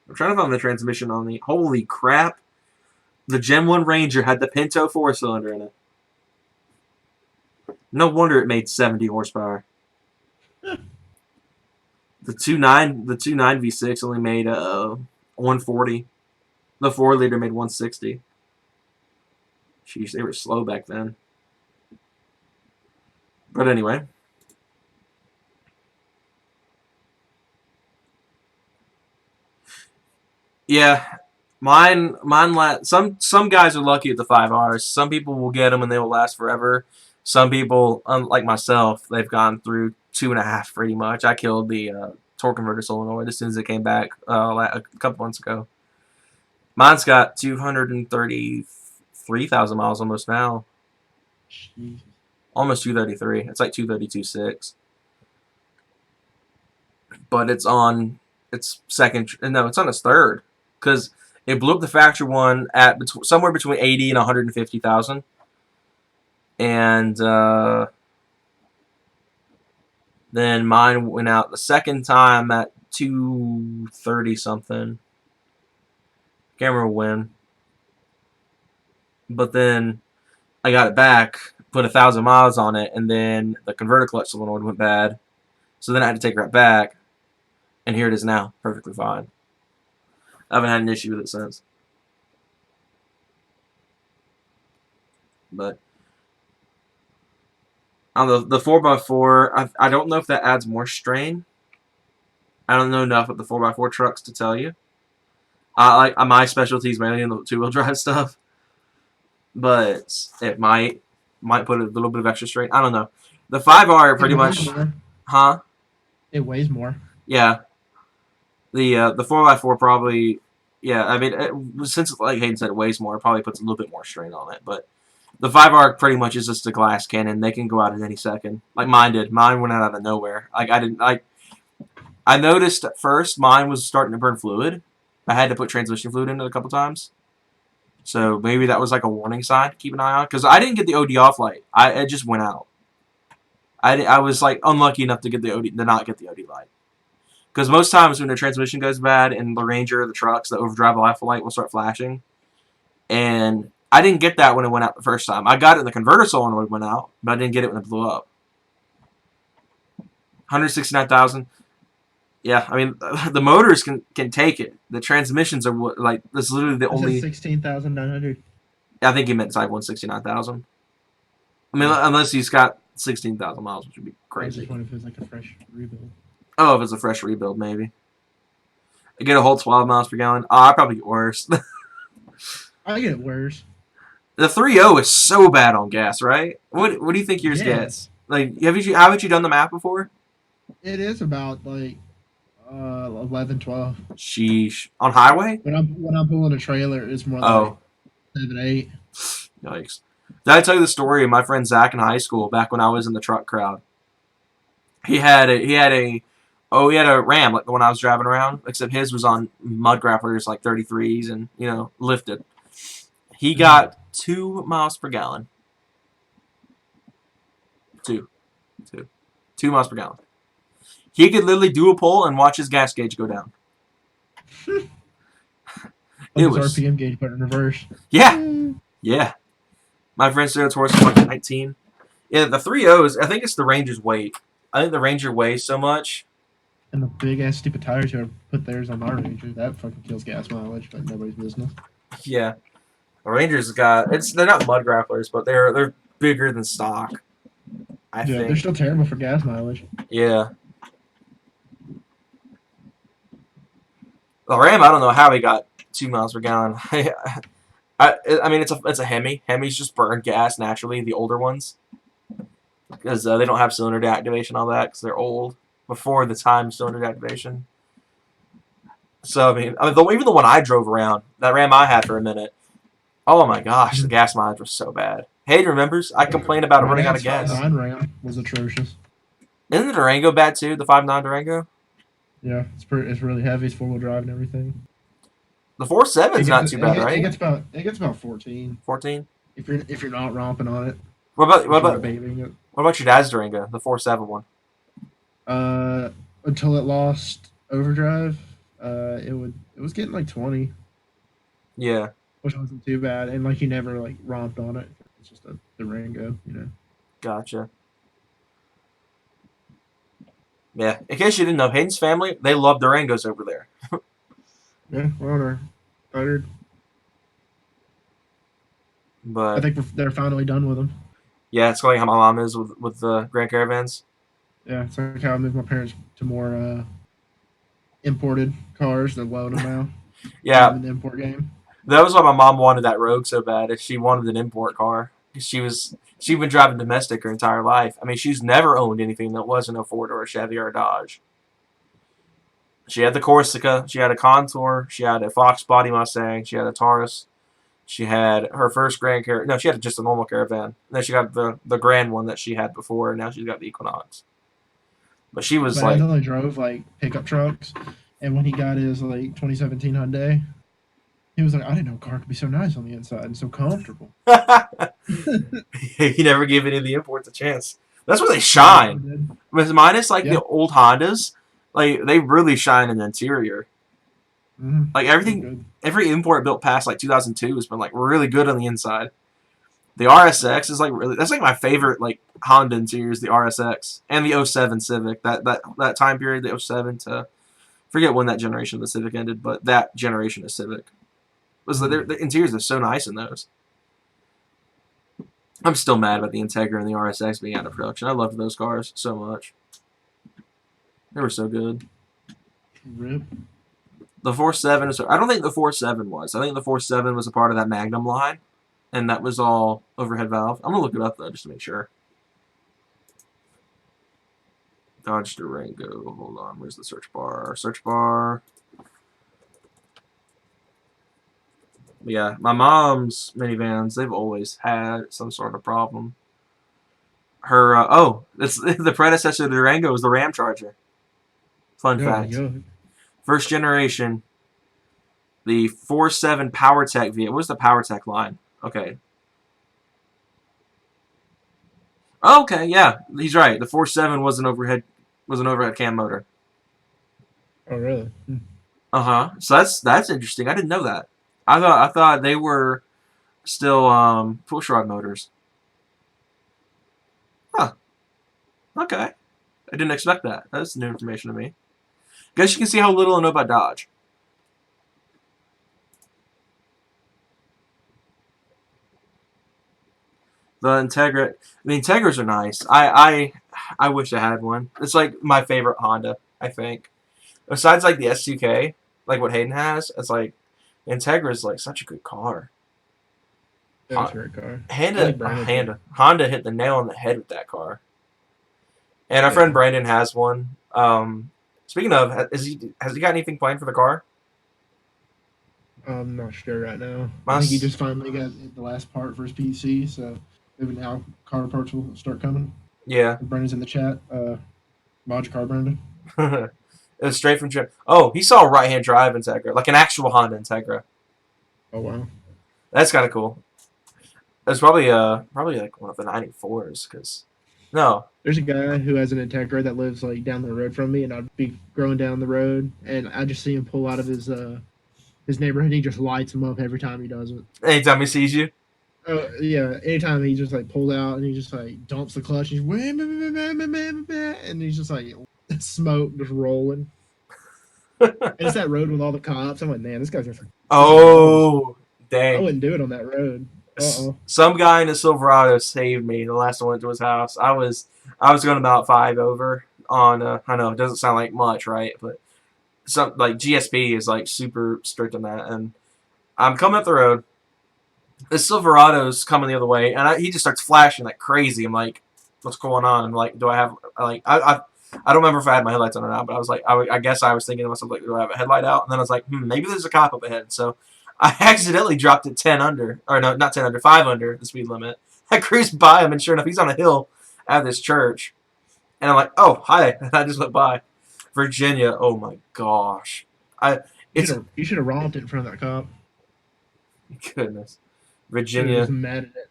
I'm trying to find the transmission on the... Holy crap. The Gen 1 Ranger had the Pinto 4-cylinder in it. No wonder it made 70 horsepower. The 2.9 V6 only made 140. The 4-liter made 160. Jeez, they were slow back then. But anyway. Yeah, mine. Some guys are lucky at the 5Rs. Some people will get them and they will last forever. Some people, like myself, they've gone through 2.5 pretty much. I killed the torque converter solenoid as soon as it came back a couple months ago. Mine's got 233,000 miles almost now. Jesus. Almost 233. It's like 232.6. But it's on its second. No, it's on its third. Because it blew up the factory one at somewhere between 80 and 150,000. And then mine went out the second time at 230 something. Can't remember when. But then I got it back, put 1,000 miles on it, and then the converter clutch solenoid went bad. So then I had to take it right back. And here it is now, perfectly fine. I haven't had an issue with it since. But on the 4x4, I don't know if that adds more strain. I don't know enough of the 4x4 trucks to tell you. My specialty is mainly in the 2-wheel drive stuff. But it might put a little bit of extra strain. I don't know. The 5R pretty much... Huh? It weighs more. Yeah. The 4x4 probably... Yeah, I mean, since, like Hayden said, it weighs more, it probably puts a little bit more strain on it. But The 5 arc pretty much is just a glass cannon. They can go out at any second. Like mine did. Mine went out of nowhere. Like I didn't like. I noticed at first mine was starting to burn fluid. I had to put transmission fluid in it a couple times. So maybe that was like a warning sign to keep an eye on. Because I didn't get the OD off light. It just went out. I was like unlucky enough to get the OD to not get the OD light. Because most times when the transmission goes bad in the Ranger, the trucks, the overdrive alpha light will start flashing. And I didn't get that when it went out the first time. I got it in the converter solenoid when it went out, but I didn't get it when it blew up. 169,000. Yeah, I mean the motors can take it. The transmissions are what like that's literally the only. 16,900. I think he meant type 169,000. I mean, unless he's got 16,000 miles, which would be I was crazy. just wondering if it was like a fresh rebuild. Oh, if it's a fresh rebuild, maybe. I get a whole 12 miles per gallon. Oh, I probably get worse. I get worse. The 3.0 is so bad on gas, right? What do you think yours Yeah. gets? Like, haven't you done the math before? It is about like 11, 12. Sheesh. On highway? When I'm pulling a trailer, it's more like Oh, 7, 8. yikes. Did I tell you the story of my friend Zach in high school back when I was in the truck crowd? He had a Ram like the one I was driving around, except his was on mud grapplers like 33s and lifted. He got 2 miles per gallon. 2 miles per gallon. He could literally do a pull and watch his gas gauge go down. Like It his was RPM gauge, but in reverse. yeah. My friend said it's worse than like 19. Yeah, the 3.0s. I think it's the Ranger's weight. I think the Ranger weighs so much. And the big ass stupid tires who put theirs on my Ranger, that fucking kills gas mileage, but nobody's business. Yeah, the Rangers got they're not mud grapplers, but they're bigger than stock. I Yeah, they're think. still terrible for gas mileage. Yeah. The Ram, I don't know how he got 2 miles per gallon. I mean, it's a Hemi. Hemis just burn gas naturally. The older ones, because they don't have cylinder deactivation and all that, because they're old before the time cylinder deactivation. So I mean, even the one I drove around, that Ram I had for a minute. Oh my gosh, the gas mileage was so bad. Hayden remembers. I complained about it running out of gas. 5.9 Ram was atrocious. Isn't the Durango bad too? The 5.9 Durango. Yeah, it's really heavy. It's 4-wheel drive and everything. The 4.7 is not too bad, It right? gets about 14 14. if you're not romping on it. What If you're about babying it. what about your dad's Durango, the 4.7 one? Until it lost overdrive, it was getting like 20, Yeah, which wasn't too bad, and like you never like romped on it. It's just a Durango, you know. gotcha. Yeah, in case you didn't know, Hayden's family, they love Durangos over there. Yeah, well, they're third. I But think they're finally done with them. yeah, it's like how my mom is with the Grand Caravans. Yeah, it's like how I moved my parents to more imported cars. They're loading them now. Yeah, In the import game. that was why my mom wanted that Rogue so bad. If she wanted an import car, 'cause she'd been driving domestic her entire life. I mean, she's never owned anything that wasn't a Ford or a Chevy or a Dodge. She had the Corsica, she had a Contour, she had a Fox Body Mustang, she had a Taurus, she had her first Grand Caravan. No, she had just a normal Caravan. And then she got the Grand one that she had before, and now she's got the Equinox. But she was But like, I only drove like pickup trucks, and when he got his like 2017 Hyundai, he was like, I didn't know a car could be so nice on the inside and so comfortable. he never gave any of the imports a chance. That's where they shine. With minus like Yeah. the old Hondas, like they really shine in the interior. Mhm. Like everything, Good. every import built past like 2002 has been like really good on the inside. The RSX is like that's like my favorite like Honda interiors, the RSX and the 07 Civic. That time period, the 07 to forget when that generation of the Civic ended, but that generation of Civic was the interiors are so nice in those. I'm still mad about the Integra and the RSX being out of production. I loved those cars so much. They were so good. Rip. The 4.7 is. I don't think the 4.7 was. I think the 4.7 was a part of that Magnum line, and that was all overhead valve. I'm gonna look it up though just to make sure. Dodge Durango. Hold on. Where's the search bar? Search bar. Yeah, my mom's minivans, they've always had some sort of problem. Her, it's the predecessor to the Durango was the Ram Charger. Fun Oh, fact. yeah. First generation, the 4.7 PowerTech V8. What's the PowerTech line? Okay. Oh, okay, yeah, he's right. The 4.7 was an overhead cam motor. Oh, really? So that's interesting. I didn't know that. I thought they were still push rod motors. Huh. Okay. I didn't expect that. That's new information to me. Guess you can see how little I know about Dodge. The Integras are nice. I wish I had one. It's like my favorite Honda, I think. Besides like the S2K, like what Hayden has, it's like Integra is like such a good car. That's a great car. I like Brandon, too. Honda hit the nail on the head with that car. And our friend Brandon has one. Speaking of, has he got anything planned for the car? I'm not sure right now. I think he just finally got the last part for his PC, so maybe now car parts will start coming. Yeah. Brandon's in the chat. Mod your car, Brandon. It was straight from Jim. Oh, he saw a right-hand drive Integra, like an actual Honda Integra. Oh, wow. That's kind of cool. It's probably like one of the 94s, because no. There's a guy who has an Integra that lives like down the road from me, and I'd be going down the road, and I just see him pull out of his neighborhood. He just lights him up every time he does it. Anytime he sees you. Yeah. Anytime he just like pulls out and he just like dumps the clutch, and he's just like smoke just rolling. And it's that road with all the cops. I'm like, man, this guy's just. Oh, dang! I wouldn't do it on that road. Some guy in a Silverado saved me the last time I went to his house. I was going about 5 over on. I know it doesn't sound like much, right? But some like GSP is like super strict on that, and I'm coming up the road. The Silverado's coming the other way, and he just starts flashing like crazy. I'm like, what's going on? I'm like, do I have like I don't remember if I had my headlights on or not, but I was like, I guess I was thinking to myself, like, do I have a headlight out? And then I was like, maybe there's a cop up ahead. So I accidentally dropped it 10 under, or no, not 10 under, 5 under the speed limit. I cruised by him, and sure enough, he's on a hill at this church. And I'm like, oh, hi. And I just went by. Virginia, oh my gosh. You should have romped it in front of that cop. Goodness. He Virginia. was mad at it.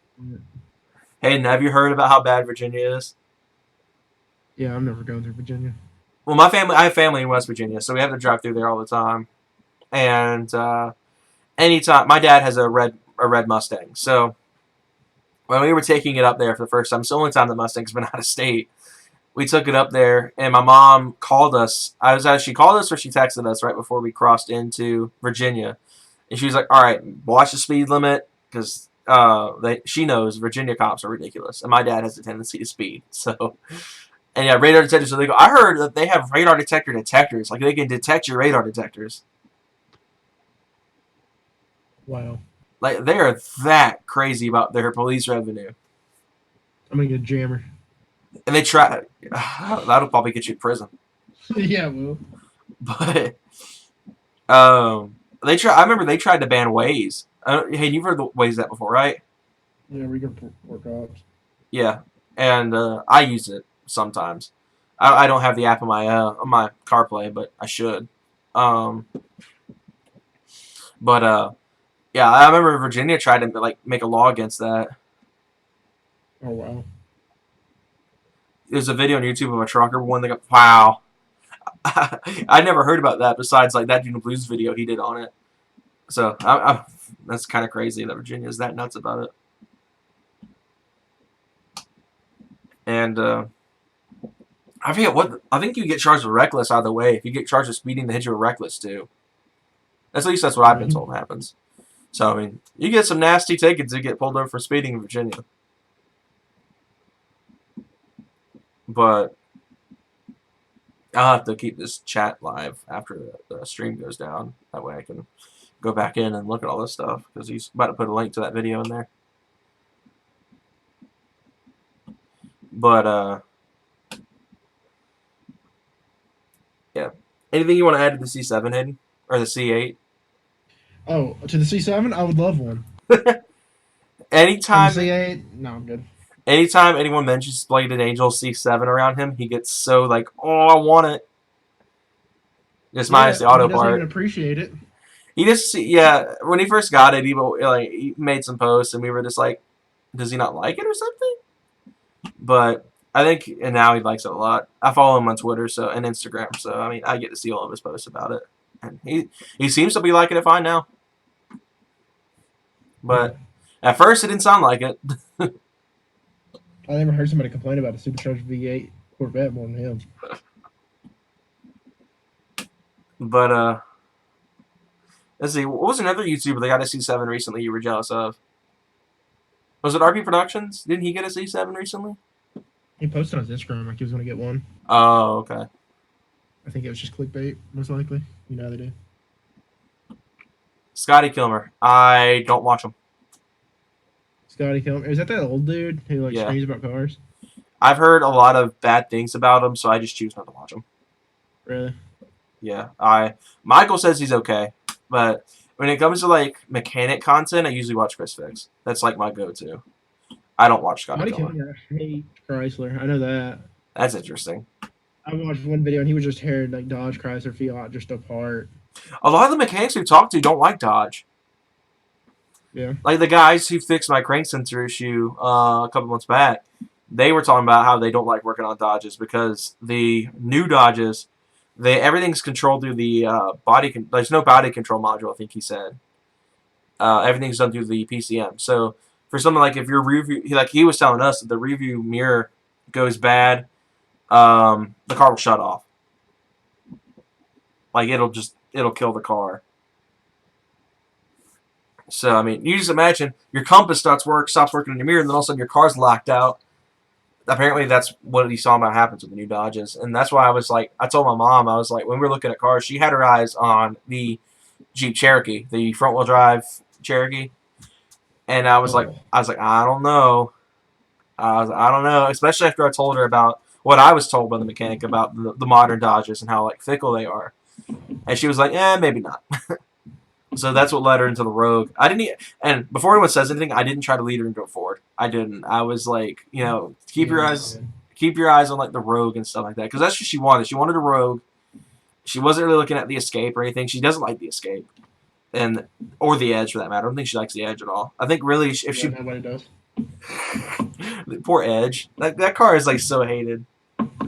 Hayden, have you heard about how bad Virginia is? Yeah, I'm never going through Virginia. Well, I have family in West Virginia, so we have to drive through there all the time. And anytime, my dad has a red Mustang, so when we were taking it up there for the first time, it's the only time the Mustang's been out of state. We took it up there, and my mom called us. She called us or she texted us right before we crossed into Virginia, and she was like, "All right, watch the speed limit," because she knows Virginia cops are ridiculous, and my dad has a tendency to speed, so. And yeah, radar detectors. So they go. I heard that they have radar detectors. Like they can detect your radar detectors. Wow. Like they are that crazy about their police revenue. I'm gonna get a jammer. And they try. That'll probably get you to prison. Yeah, well. But they try. I remember they tried to ban Waze. Hey, you've heard the Waze that before, right? Yeah, we can work cops. Yeah, and I use it sometimes. I don't have the app on my CarPlay, but I should. Yeah, I remember Virginia tried to like make a law against that. Oh wow. There's a video on YouTube of a trucker one that got wow. I never heard about that besides like that June Blues video he did on it. So that's kind of crazy that Virginia is that nuts about it. And I forget what I think you get charged with reckless either way. If you get charged with speeding, they hit you with reckless too. At least that's what I've been told happens. So I mean, you get some nasty tickets to get pulled over for speeding in Virginia. But I'll have to keep this chat live after the stream goes down. That way I can go back in and look at all this stuff because he's about to put a link to that video in there. But yeah. Anything you want to add to the C7, Hayden? Or the C8? Oh, to the C7, I would love one. And the Anytime, C8, no, I'm good. anytime anyone mentions Bladed Angel C7 around him, he gets so like, oh, I want it. Just minus Yeah, the and auto he doesn't even part. appreciate it. He just, yeah, when he first got it, he made some posts, and we were just like, does he not like it or something? But I think, and now he likes it a lot. I follow him on Twitter and Instagram, so I mean, I get to see all of his posts about it, and he seems to be liking it fine now. But at first, it didn't sound like it. I never heard somebody complain about a supercharged V8 Corvette more than him. But let's see, what was another YouTuber that got a C7 recently you were jealous of? Was it RP Productions? Didn't he get a C7 recently? He posted on his Instagram like he was going to get one. Oh, okay. I think it was just clickbait, most likely. You know how they do. Scotty Kilmer. I don't watch him. Scotty Kilmer. Is that old dude who like Yeah. screams about cars? I've heard a lot of bad things about him, so I just choose not to watch him. Really? Yeah, Michael says he's okay, but when it comes to like mechanic content, I usually watch Chris Fix. That's like my go-to. I don't watch Scotty Scotty Kilmer. Kilmer hates Chrysler. I know that. That's interesting. I watched one video and he was just tearing like Dodge, Chrysler, Fiat just apart. A lot of the mechanics we've talked to don't like Dodge. Yeah. Like the guys who fixed my crank sensor issue a couple months back, they were talking about how they don't like working on Dodges because the new Dodges, everything's controlled through the body. There's no body control module. I think he said everything's done through the PCM. So for something like if your review, he was telling us that the review mirror goes bad, the car will shut off. Like it'll kill the car. So I mean, you just imagine your compass stops working in your mirror, and then all of a sudden your car's locked out. Apparently, that's what he saw about happens with the new Dodges, and that's why I was like, I told my mom, I was like, when we were looking at cars, she had her eyes on the Jeep Cherokee, the front wheel drive Cherokee, and I was like, I don't know, I don't know, especially after I told her about what I was told by the mechanic about the modern Dodges and how like fickle they are, and she was like, maybe not. So that's what led her into the Rogue. And before anyone says anything, I didn't try to lead her into a Ford. I didn't. I was like, keep your eyes on like the Rogue and stuff like that, because that's what she wanted. She wanted a Rogue. She wasn't really looking at the Escape or anything. She doesn't like the Escape, or the Edge for that matter. I don't think she likes the Edge at all. I think really if she nobody does. poor Edge, that car is like so hated.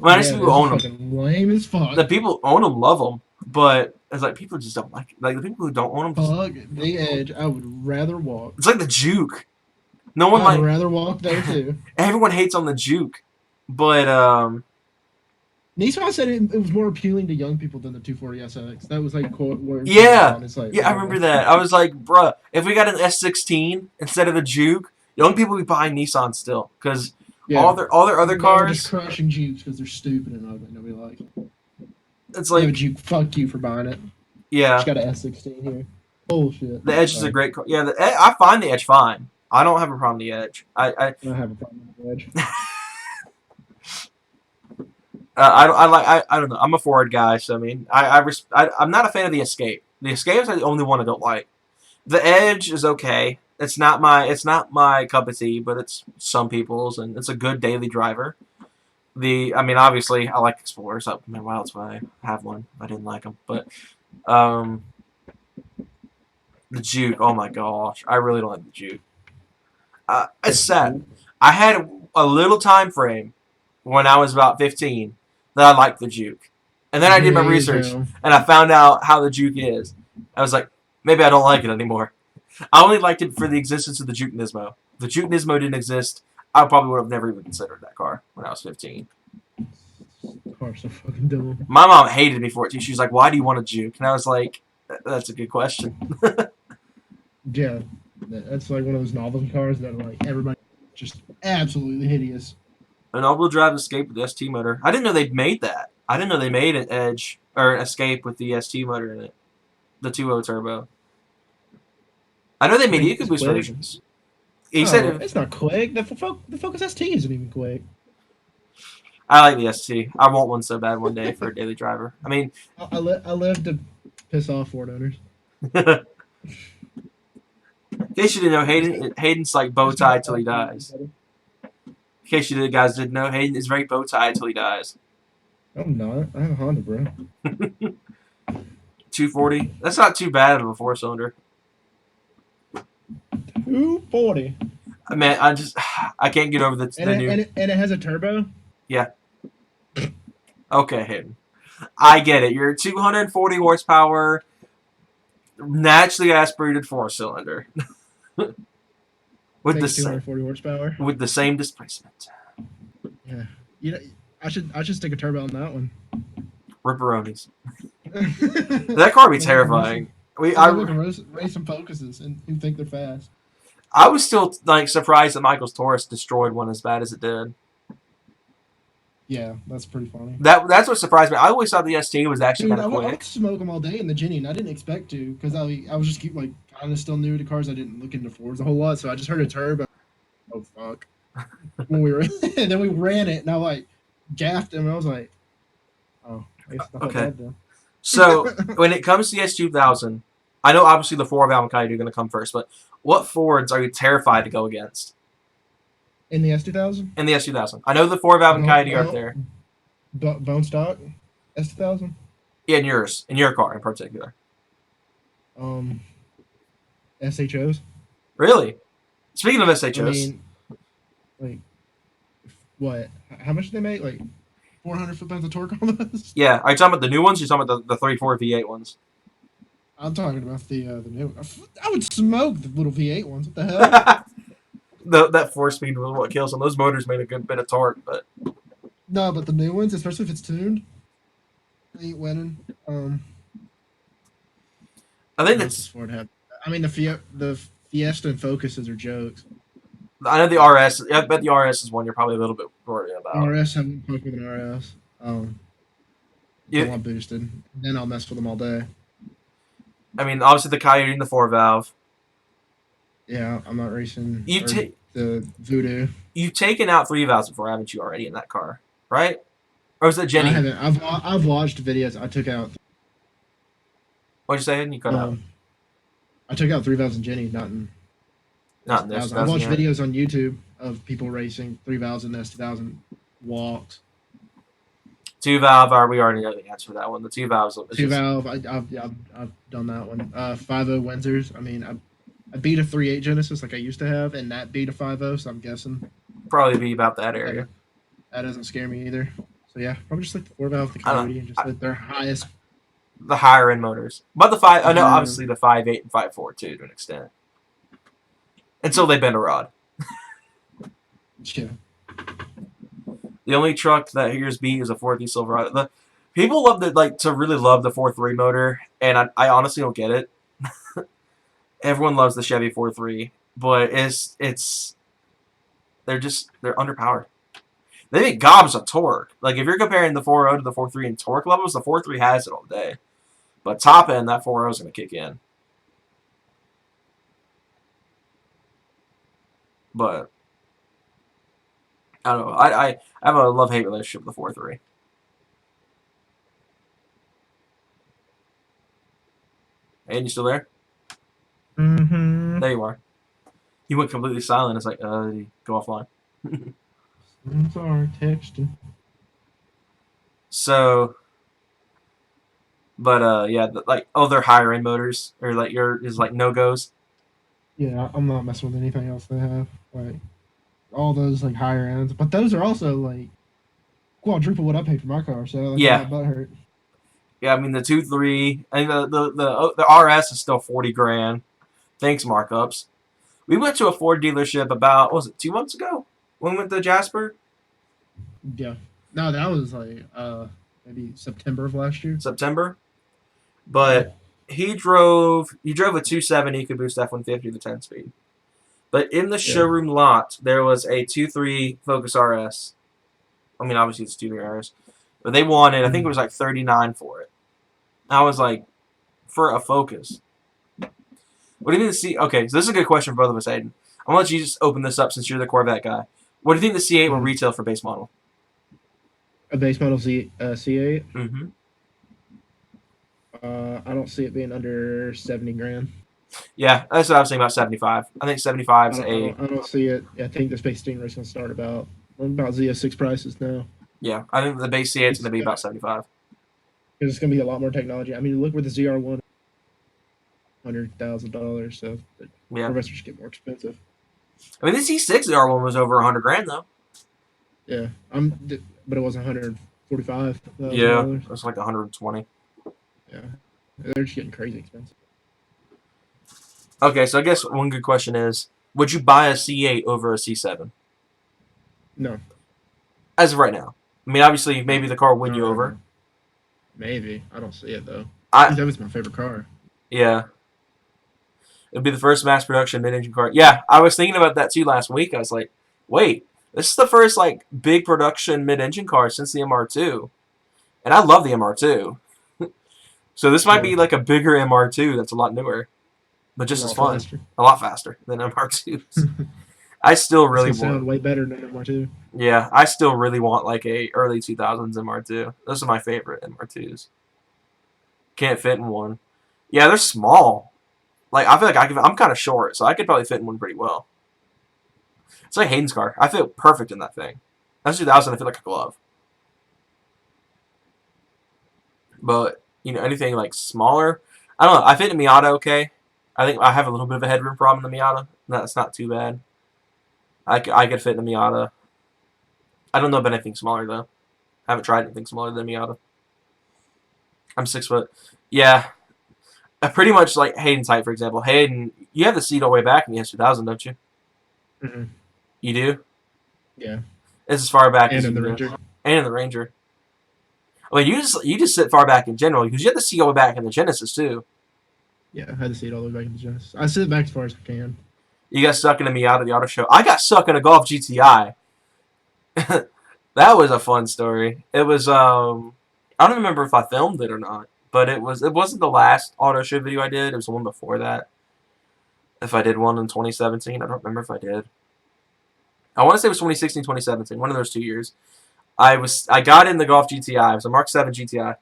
Well, Yeah, people who own them. fucking lame as fuck. The people who own them love them, but it's like people just don't like it. Like the people who don't own them. Fuck the Edge. I would rather walk. It's like the Juke. No one I'd rather walk there too. Everyone hates on the Juke, but Nissan said it was more appealing to young people than the 240SX. That was like quote. yeah, it's like, I remember that. I was like, bruh, if we got an S16 instead of the Juke, young people would be buying Nissan still because all their other They're cars. just crushing Jukes because they're stupid and ugly. Nobody likes it. It's Like, like Juke, fuck you for buying it. yeah, Just got an S16 here. Bullshit. the Edge is a great car. Yeah, I find the Edge fine. I don't have a problem with the Edge. I don't have a problem with the Edge. I don't know. I'm a Ford guy, so I mean, I'm not a fan of the Escape. The Escape is the only one I don't like. The Edge is okay. It's not my cup of tea, but it's some people's, and it's a good daily driver. I mean, obviously, I like Explorers. I mean, why else would I have one? I didn't like them, but the Juke. Oh my gosh, I really don't like the Juke. It's sad. I had a little time frame when I was about 15 that I liked the Juke, and then I did my research and I found out how the Juke is. I was like, maybe I don't like it anymore. I only liked it for the existence of the Juke Nismo. If the Juke Nismo didn't exist, I probably would have never even considered that car when I was 15. Car's so fucking dumb. My mom hated me for it too. She was like, "Why do you want a Juke?" And I was like, "That's a good question." Yeah, that's like one of those novelty cars that like everybody just absolutely hideous. An all-wheel drive Escape with the ST motor. I didn't know they made that. I didn't know they made an Edge or an Escape with the ST motor in it, the 2.0 turbo. I know they made It's EcoBoost quick. versions. He said It's not quick. The Focus ST isn't even quick. I like the ST. I want one so bad one day for a daily driver. I mean, I live to piss off Ford owners. In case you didn't know, Hayden's like bow tie till he dies. In case you guys didn't know, Hayden is very bow tie till he dies. I'm not. I have a Honda, bro. 240. That's not too bad of a 4-cylinder. 240. Man, I can't get over the new. And it has a turbo. Okay, Hayden. I get it. You're 240 horsepower, naturally aspirated 4-cylinder. with Takes the 240 horsepower. with the same displacement. Yeah. You know, I should stick a turbo on that one. Ripperonis. That car would be terrifying. I can race some Focuses and think they're fast. I was still like surprised that Michael's Taurus destroyed one as bad as it did. Yeah, that's pretty funny. That's what surprised me. I always thought the ST was actually Dude, kind I of would quick. smoke them all day in the Jenny, and I didn't expect to because I was just keep like kind of still new to cars. I didn't look into Fords a whole lot, so I just heard a turbo. Oh fuck! When we were and then we ran it, and I like gaffed him. And I was like, oh, I guess not Okay. bad then. So when it comes to the S2000, I know obviously the 4-valve and Coyote are going to come first, but what Fords are you terrified to go against In the S2000, in the S2000? I know the 4-valve and Coyote are up there. Bone stock S2000. Yeah, in your car in particular. SHOs. Really? Speaking of I SHOs, mean, like, what? How much do they make? Like 400 foot-pounds of torque almost. yeah, are you talking about the new ones? Or are you talking about the 3.4 V8 ones? I'm talking about the new. I would smoke the little V8 ones. What the hell? That 4-speed was what kills them. Those motors made a good bit of torque, but No, but the new ones, especially if it's tuned, ain't winning. I think what else it's. does Ford have? I mean, the Fiesta and Focuses are jokes. I know the RS. I bet the RS is one you're probably a little bit worried about. RS, I won't fuck with an RS. I You, want boosted. Then I'll mess with them all day. I mean, obviously the Coyote and the 4-valve. Yeah, I'm not racing You the Voodoo. You've taken out 3-valves before, haven't you? Already in that car, right? Or was that I Jenny? haven't. I've watched videos. I took out. What'd you say? And you cut out. I took out 3-valves in Jenny, not in. Not in this. I watched videos on YouTube of people racing 3-valves in the S2000 walks. 2-valve. We already know the answer for that one. The 2-valves. 2-valve. I've done that one. 5.0 Windsors. I mean, I beat a 3.8 Genesis like I used to have, and that beat a 5.0. So I'm guessing Probably be about that area. that doesn't scare me either. So yeah, probably just like the 4-valve, the I don't- Coyote, and just like their highest. The higher end motors, but the 5. I know Mhm. obviously the 5.8 and 5.4 too to an extent. Until they bend a rod. Yeah. The only truck that here's beat is a 4.3 Silverado. The people love to really love the 4.3 motor, and I honestly don't get it. Everyone loves the Chevy 4.3, but they're underpowered. They make gobs of torque. Like if you're comparing the 4.0 to the 4.3 in torque levels, the 4.3 has it all day. But top end, that 4.0 is going to kick in. But I don't know. I have a love-hate relationship with the 4.3. And you still there? Mm-hmm. There you are. You went completely silent. It's like, did he go offline? I'm sorry, texting. So, but yeah, like other higher end motors or like is like no goes. Yeah, I'm not messing with anything else they have. Like all those like higher ends, but those are also like quadruple what I paid for my car. So like, Yeah. my butt hurt. Yeah, I mean the 2.3. I think the RS is still 40 grand. Thanks markups. We went to a Ford dealership about what was it 2 months ago when we went to Jasper. Yeah. No, that was like maybe September of last year. September. But he drove a 270 could boost F-150 to 10-speed. But in the showroom lot, there was a 2.3 Focus RS. I mean, obviously it's 2.3 RS. But they wanted, I think it was like 39 for it. I was like, for a Focus. What do you think the C... Okay, so this is a good question for both of us, Aiden. I'm going to let you just open this up since you're the Corvette guy. What do you think the C8 will retail for base model? A base model C8. Mm-hmm. I don't see it being under 70 grand. Yeah, that's what I was thinking about 75. I think 75 is I don't see it. I think the Space Stingray's gonna start about Z06 prices now. yeah. I think the base C8 is It's going to be about 75. because it's gonna be a lot more technology. I mean, look where the ZR1 $100,000, so the Yeah. Corvettes get more expensive. I mean, the C6 R1 was over 100 grand though. Yeah, but it wasn't $145,000. Yeah, it was like 120. Yeah, they're just getting crazy expensive. Okay, so I guess one good question is, would you buy a C8 over a C7? No, As of right now. I mean, obviously, maybe the car will win you over. Maybe I don't see it though. I C7's my favorite car. Yeah. It'd be the first mass production mid-engine car. Yeah, I was thinking about that too last week. I was like, wait, this is the first like big production mid-engine car since the MR2. And I love the MR2. So this might be like a bigger MR2 that's a lot newer, but just as fun. Faster. A lot faster than MR2s. I still really It's gonna want sound way better than MR2. Yeah, I still really want like a early 2000s MR2. Those are my favorite MR2s. Can't fit in one. Yeah, they're small. Like I feel like I'm kind of short, so I could probably fit in one pretty well. It's like Hayden's car. I feel perfect in that thing. That's 2000. I feel like a glove. But you know, anything like smaller, I don't know. I fit in a Miata okay. I think I have a little bit of a headroom problem in the Miata. That's not too bad. I could fit in a Miata. I don't know about anything smaller though. I haven't tried anything smaller than a Miata. I'm 6 foot. Yeah. Pretty much like Hayden's height, for example. Hayden, you have the seat all the way back in the S2000, don't you? Mm-hmm. You do? Yeah. It's as far back And as in you the can go. Ranger. And in the Ranger. Well, you just sit far back in general because you have the seat all the way back in the Genesis too. Yeah, I had to see it all the way back in the Genesis. I sit back as far as I can. You got stuck in a Miata the auto show. I got stuck in a Golf GTI. That was a fun story. It was I don't remember if I filmed it or not, but it wasn't the last auto show video I did. It was the one before that. If I did one in 2017, I don't remember if I did. I want to say it was 2016, 2017, one of those 2 years. I got in the Golf GTI. It was a Mark 7 GTI,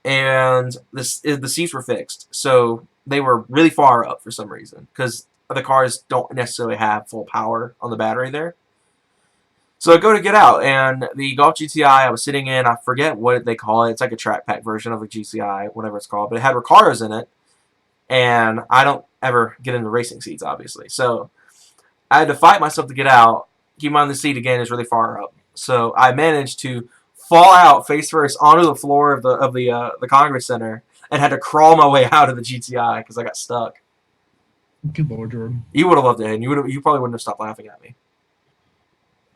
and the seats were fixed, so they were really far up for some reason because the cars don't necessarily have full power on the battery there. So I go to get out, and the Golf GTI I was sitting in, I forget what they call it. It's like a track pack version of a GTI, whatever it's called. But it had Recaros in it, and I don't ever get into racing seats, obviously. So I had to fight myself to get out. Keep in mind the seat, again, is really far up. So I managed to fall out face first onto the floor of the Congress Center and had to crawl my way out of the GTI because I got stuck. Good Lord, Jordan. You would have loved it, and you probably wouldn't have stopped laughing at me.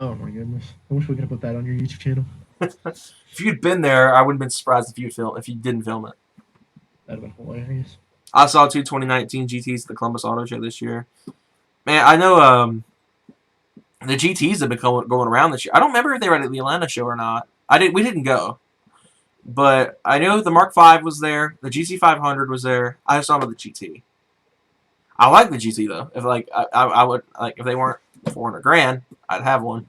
Oh my goodness. I wish we could have put that on your YouTube channel. If you'd been there, I wouldn't have been surprised if you didn't film it. That'd have been hilarious. I saw 2 2019 GTs at the Columbus Auto Show this year. Man, I know the GTs have been going around this year. I don't remember if they were at the Atlanta show or not. We didn't go. But I know the Mark V was there. The GT500 was there. I saw them with the GT. I like the GT though. If like I would like if they weren't 400 grand, I'd have one.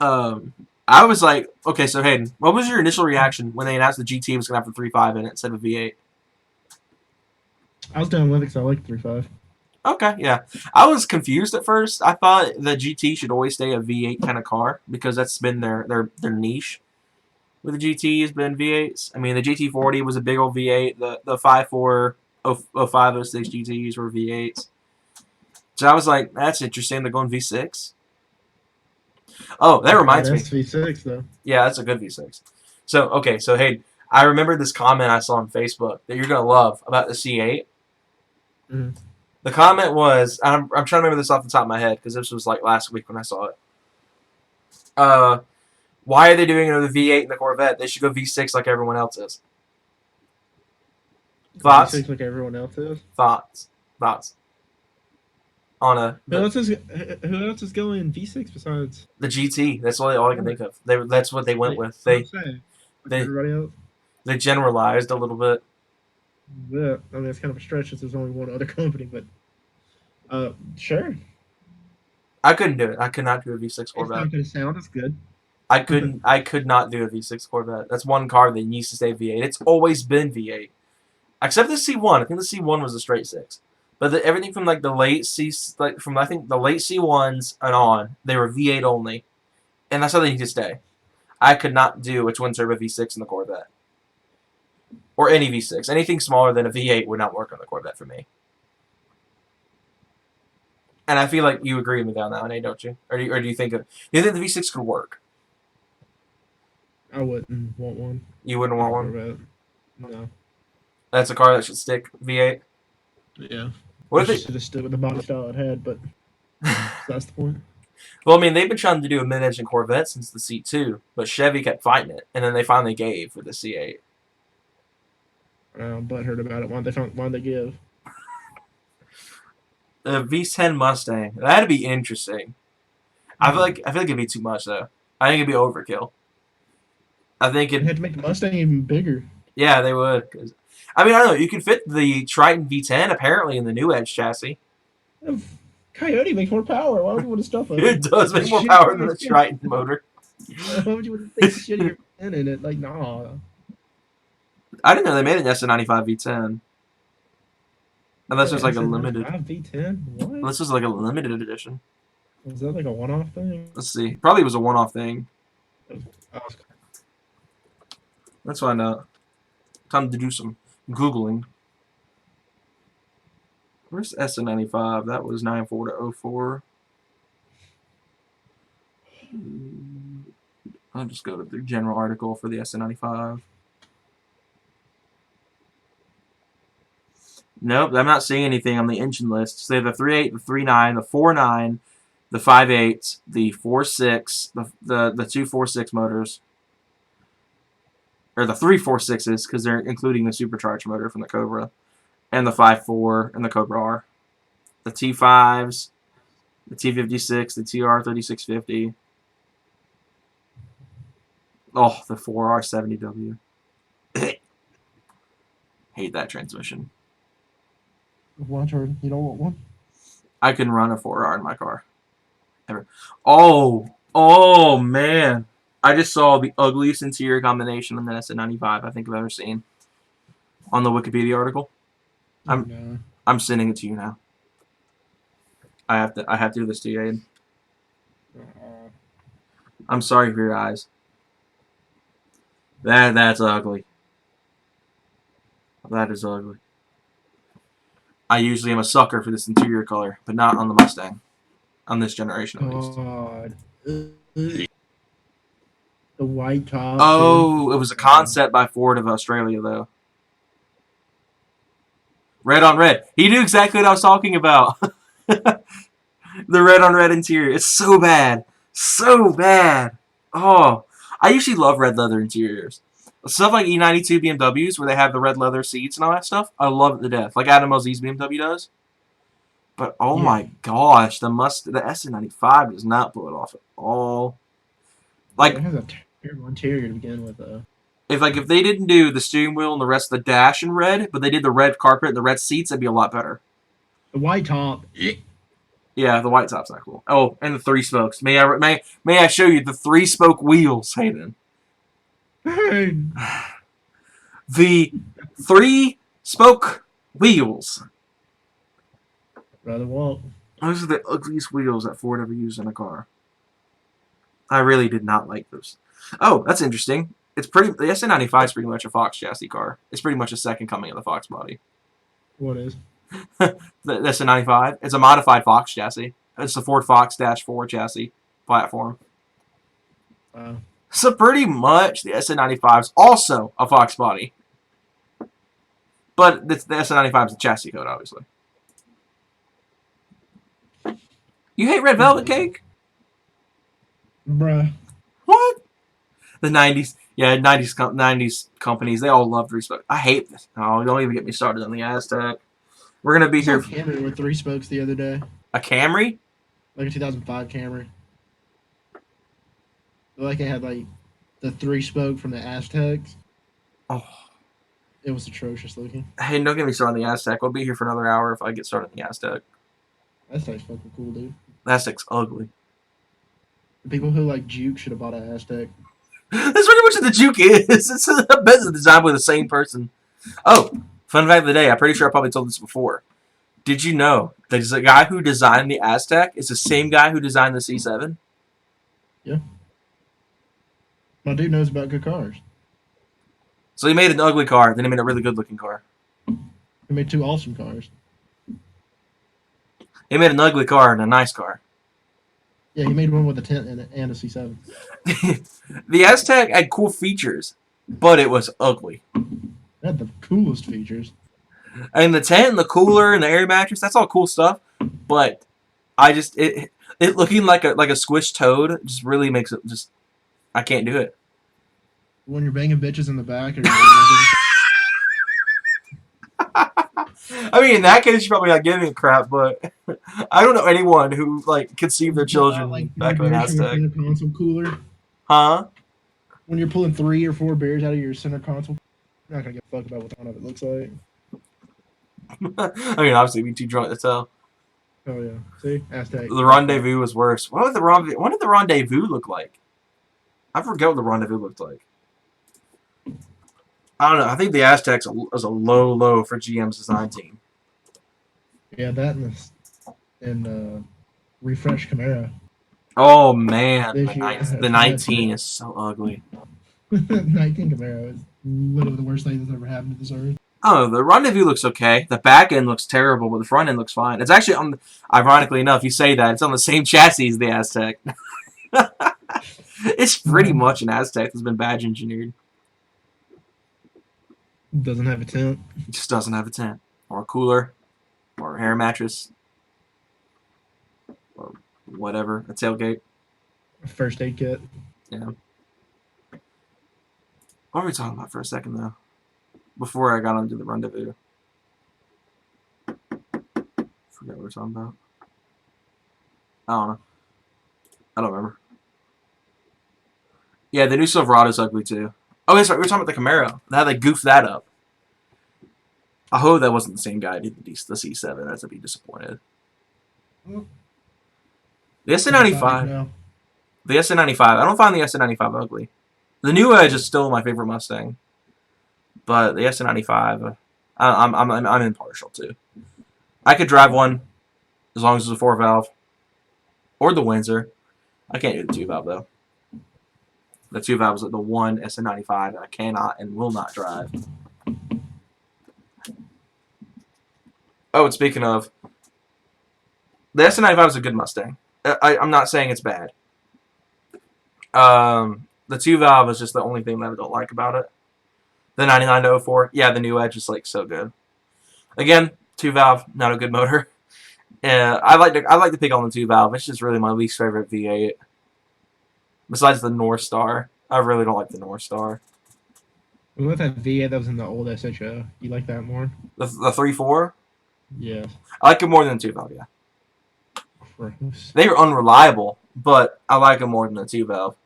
I was like, okay, so Hayden, what was your initial reaction when they announced the GT was gonna have the 3.5 in it instead of a V8? I was down with it because I like the 3.5. Okay, yeah. I was confused at first. I thought the GT should always stay a V8 kind of car because that's been their niche. With the GT has been V8s. I mean, the GT40 was a big old V8. The 5.4, 05, 06 GTs were V8s. So I was like, that's interesting. They're going V6. Oh, that reminds me. That's V6 though. Yeah, that's a good V6. So, okay, so hey, I remember this comment I saw on Facebook that you're going to love about the C8. Mm-hmm. The comment was, I'm trying to remember this off the top of my head because this was like last week when I saw it. Why are they doing another V8 in the Corvette? They should go V6 like everyone else is. Thoughts? V6 like everyone else is. Thoughts? On Who else is going V6 besides the GT? That's all I can think of. That's what they went with. Everybody else. They generalized a little bit. Yeah, I mean it's kind of a stretch since there's only one other company, but sure. I couldn't do it. I could not do a V6 It's Corvette. not going to sound as good. I could not do a V6 Corvette. That's one car that needs to stay V8. It's always been V8. Except the C1. I think the C1 was a straight 6. But everything from like the late I think the late C1s and on, they were V8 only, and that's how they need to stay. I could not do a twin turbo V6 in the Corvette, or any V6. Anything smaller than a V8 would not work on the Corvette for me. And I feel like you agree with me on that one, don't you? Or do you think the V6 could work? I wouldn't want one. You wouldn't want one? Corvette. No. That's a car that should stick V8. Yeah. What I if they? should have stood with the body style it had, but that's the point. Well, I mean, they've been trying to do a mid-engine Corvette since the C2, but Chevy kept fighting it, and then they finally gave with the C8. But heard about it. Why'd they give? The V10 Mustang. That'd be interesting. I feel like it'd be too much though. I think it'd be overkill. I think They had to make the Mustang even bigger. Yeah, they would. 'Cause, I mean, I don't know. You can fit the Triton V10 apparently in the new Edge chassis. Coyote makes more power. Why would you want to stuff it? It does make more power than the Triton motor. Why would you want to stick shittier in it? Like, nah. I didn't know they made an S95 V10. Unless there's like a limited. V10? What? Unless there's like a limited edition. Was that like a one-off thing? Let's see. Probably was a one-off thing. Oh, Let's find out. Time to do some Googling. Where's SN95? That was 94 to 04. I'll just go to the general article for the SN95. Nope, I'm not seeing anything on the engine list. So they have the 3.8, the 3.9, the 4.9, the 5.8, the 4.6, the two 4.6 motors. Or the 3 4.6s, because they're including the supercharged motor from the Cobra. And the 5.4 and the Cobra R. The T5s, the T56, the TR3650. Oh, the 4R70W. Hate that transmission. one turn. You don't want one? I can run a 4R in my car. Ever. Oh man. I just saw the ugliest interior combination on the SN95 I think I've ever seen. On the Wikipedia article. I'm sending it to you now. I have to do this to you, Aiden. I'm sorry for your eyes. That's ugly. That is ugly. I usually am a sucker for this interior color, but not on the Mustang. On this generation, at least. God. The white top. Oh, it was a concept by Ford of Australia, though. Red on red. He knew exactly what I was talking about. The red on red interior. It's so bad. So bad. Oh, I usually love red leather interiors. Stuff like E92 BMWs where they have the red leather seats and all that stuff. I love it to death. Like Adam LZ's BMW does. But oh my gosh, the SN95 does not pull it off at all. Like it has a terrible interior to begin with, though. If they didn't do the steering wheel and the rest of the dash in red, but they did the red carpet and the red seats, that'd be a lot better. The white top. Yeah, the white top's not cool. Oh, and the 3 spokes. May I show you the 3 spoke wheels, Hayden? The 3 spoke wheels. Rather walk. Those are the ugliest wheels that Ford ever used in a car. I really did not like those. Oh, that's interesting. The SN95 is pretty much a Fox chassis car. It's pretty much a second coming of the Fox body. What is? The SN95. It's a modified Fox chassis. It's the Ford Fox-4 chassis platform. So pretty much the SN95 is also a Fox body. But the SN95 is the chassis code, obviously. You hate red velvet cake? Bruh. What? The 90s. Yeah, 90s companies, they all love 3 spokes. I hate this. Oh, don't even get me started on the Aztec. We're going to be here. I saw a Camry with 3 spokes the other day. A Camry? Like a 2005 Camry. Like it had like the 3 spoke from the Aztecs. Oh. It was atrocious looking. Hey, don't get me started on the Aztec. We'll be here for another hour if I get started on the Aztec. Aztec's fucking cool, dude. The Aztec's ugly. The people who like Juke should have bought an Aztec. That's pretty much what the Juke is. It's a business designed by the same person. Oh, Fun fact of the day, I'm pretty sure I probably told this before. Did you know that the guy who designed the Aztec is the same guy who designed the C7? My dude knows about good cars. So he made an ugly car, then he made a really good looking car. He made 2 awesome cars. He made an ugly car and a nice car. Yeah, he made one with a tent in it and a C7. The Aztec had cool features, but it was ugly. It had the coolest features. And the tent and the cooler and the air mattress, that's all cool stuff. But I just it looking like a squished toad just really makes it just I can't do it. When you're banging bitches in the back, or I mean, in that case, you're probably not giving a crap, but I don't know anyone who like conceived their children back in an Aztec. center console cooler. Huh? When you're pulling 3 or 4 beers out of your center console, you're not gonna give a fuck about what kind of it looks like. I mean, obviously, we'd be too drunk to tell. Oh yeah, see, Aztec. The Rendezvous was worse. What did the Rendezvous look like? I forget what the Rendezvous looked like. I don't know. I think the Aztecs was a low for GM's design team. Yeah, that and refresh Camaro. Oh man, This year, the 19 is so ugly. 19 Camaro is literally the worst thing that's ever happened to this earth. Oh, the Rendezvous looks okay. The back end looks terrible, but the front end looks fine. It's actually on. Ironically enough, you say that it's on the same chassis as the Aztec. It's pretty much an Aztec that's been badge engineered. Doesn't have a tent. It just doesn't have a tent or a cooler or a hair mattress or whatever, a tailgate. First aid kit. Yeah. What were we talking about for a second though? Before I got onto the Rendezvous. Forget what we were talking about. I don't know. I don't remember. Yeah, the new Silverado's ugly too. Oh, that's right. We were talking about the Camaro. How they goofed that up. I hope that wasn't the same guy who did the C7. That's to be disappointed. The SN95. No. The SN95. I don't find the SN95 ugly. The new Edge is still my favorite Mustang, but the SN95, I'm impartial to. I could drive one as long as it's a 4-valve, or the Windsor. I can't do the 2-valve though. The 2-valve is the one SN95 that I cannot and will not drive. Oh, and speaking of, the SN95 is a good Mustang. I'm not saying it's bad. The 2-valve is just the only thing that I don't like about it. The 99 04, yeah, the new Edge is like so good. Again, 2-valve, not a good motor. I like to pick on the 2-valve. It's just really my least favorite V8. Besides the North Star, I really don't like the North Star. We went with that V8 that was in the old SHO. You like that more? The 3.4, Yeah. I like it more than the 2-valve. Yeah, Gross. they were unreliable, but I like them more than the 2-valve.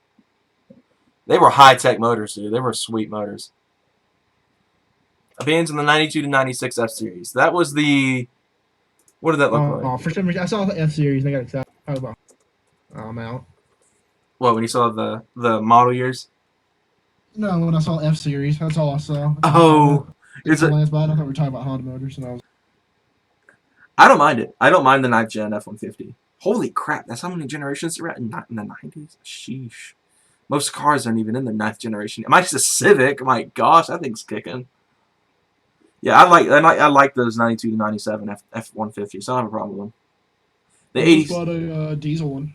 They were high-tech motors, dude. They were sweet motors. Opinions on the 92 to 96 F Series. That was the. What did that look like? Oh, for some reason, I saw the F Series and I got excited. I was like, oh, I'm out. What, when you saw the model years? No, when I saw F Series, that's all I saw. Oh, It's it's the a, last bite. I thought we were talking about Honda motors, and I was I don't mind it. I don't mind the 9th gen F-150. Holy crap, that's how many generations they're at in the 90s? Sheesh. Most cars aren't even in the 9th generation. Am I just a Civic? My gosh, that thing's kicking. Yeah, I like those 92 to 97 F-150s. So I don't have a problem with them. The I 80s. bought a diesel one.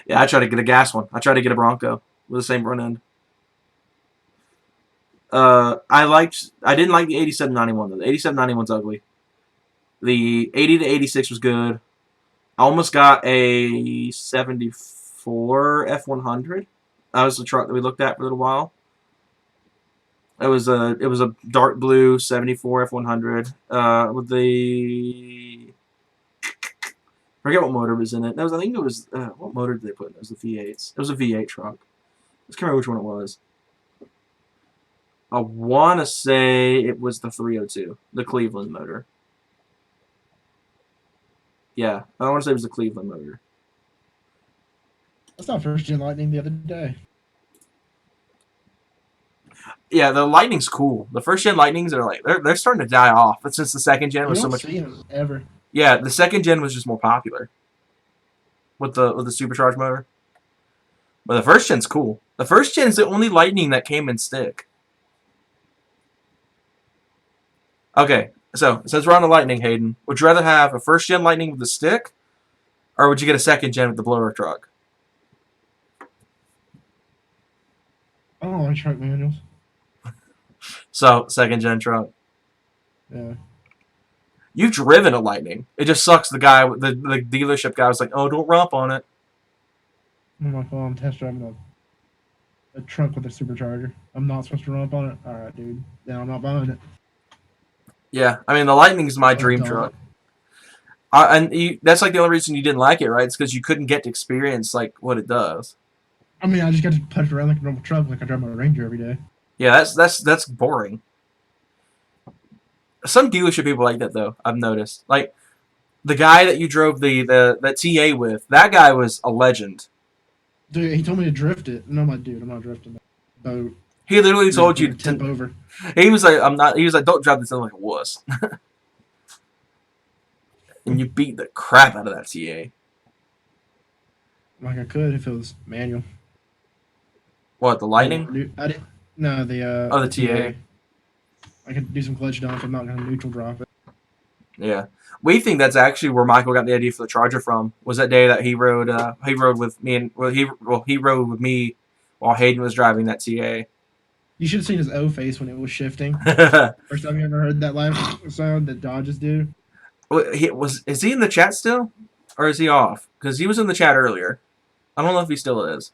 Yeah, I try to get a gas one. I try to get a Bronco with the same front end. I didn't like the 8791 though. The 8791's ugly. The 80 to 86 was good. I almost got a 74 F100. That was the truck that we looked at for a little while. It was a dark blue 74 F100 with the I forget what motor was in it. I think it was what motor did they put in? It was the V8s. It was a V8 truck. I can't remember which one it was. I want to say it was the 302, the Cleveland motor. Yeah, I want to say it was the Cleveland motor. I saw first gen Lightning the other day. Yeah, the Lightning's cool. The first gen Lightnings are like they're starting to die off. But since the second gen We was so don't much, see them ever. yeah, the second gen was just more popular with the supercharged motor. But the first gen's cool. The first gen is the only Lightning that came in stick. Okay, so since we're on the Lightning, Hayden, would you rather have a first gen Lightning with the stick, or would you get a second gen with the blower truck? I don't like truck manuals. So second gen truck. Yeah. You've driven a Lightning. It just sucks. The dealership guy was like, "Oh, don't romp on it." I'm like, oh, I'm test driving a truck with a supercharger. I'm not supposed to run up on it. All right, dude. Then I'm not buying it. Yeah, I mean the Lightning's my So dream dumb. truck. That's like the only reason you didn't like it, right? It's because you couldn't get to experience like what it does. I mean, I just got to push it around like a normal truck, like I drive my Ranger every day. Yeah, that's boring. Some dealership people like that though. I've noticed. Like the guy that you drove the TA with, that guy was a legend. Dude, he told me to drift it, and I'm like, dude, I'm not drifting that boat. He literally told you to tip over. He was like, "I'm not." He was like, "Don't drive this thing like a wuss." And you beat the crap out of that TA. Like I could if it was manual. What, the Lightning? I didn't. No, the Oh, the TA. I could do some clutch dump. I'm not gonna neutral drop it. Yeah, we think that's actually where Michael got the idea for the Charger from. Was that day that he rode with me and he rode with me while Hayden was driving that TA. You should have seen his O face when it was shifting. First time you ever heard that live sound that Dodges do. Is he in the chat still, or is he off? Because he was in the chat earlier. I don't know if he still is.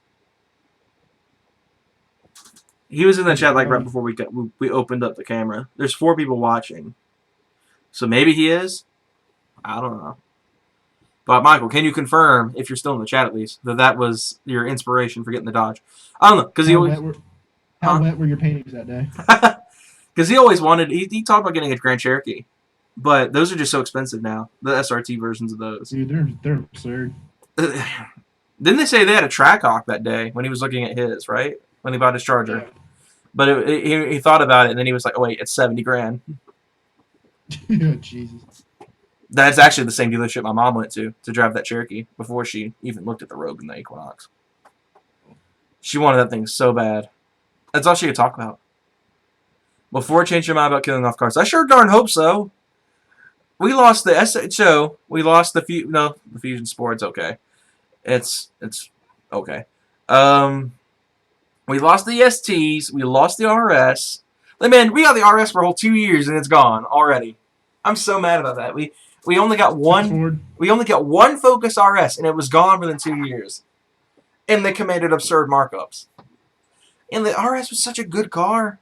He was in the chat like right before we opened up the camera. There's 4 people watching, so maybe he is. I don't know. But Michael, can you confirm, if you're still in the chat at least, that was your inspiration for getting the Dodge? I don't know, because he always how wet were your paintings that day? because he always wanted. He talked about getting a Grand Cherokee, but those are just so expensive now. The SRT versions of those. Dude, they're absurd. Didn't they say they had a Trackhawk that day when he was looking at his, right? When he bought his Charger. Yeah. But he thought about it, and then he was like, "Oh wait, it's 70 grand." Jesus. That's actually the same dealership my mom went to drive that Cherokee before she even looked at the Rogue and the Equinox. She wanted that thing so bad. That's all she could talk about. Before changing her mind about killing off cars, I sure darn hope so. We lost the SHO. We lost the Fusion Sport's okay. It's okay. We lost the STs. We lost the RS. Like, man, we got the RS for a whole 2 years and it's gone already. I'm so mad about that. We only got one. We only got one Focus RS and it was gone within 2 years. And they commanded absurd markups. And the RS was such a good car.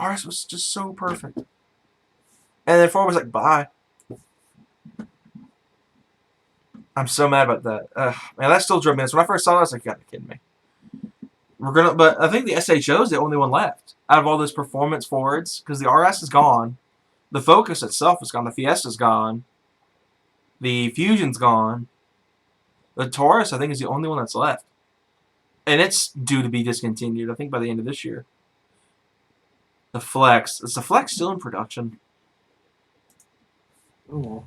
RS was just so perfect. And then Ford was like, bye. I'm so mad about that. Man, that still drove me nuts. When I first saw that, I was like, you gotta be kidding me. But I think the SHO is the only one left out of all those performance Fords because the RS is gone, the Focus itself is gone, the Fiesta's gone, the Fusion's gone, the Taurus I think is the only one that's left, and it's due to be discontinued. I think by the end of this year. The Flex is the Flex still in production? Oh.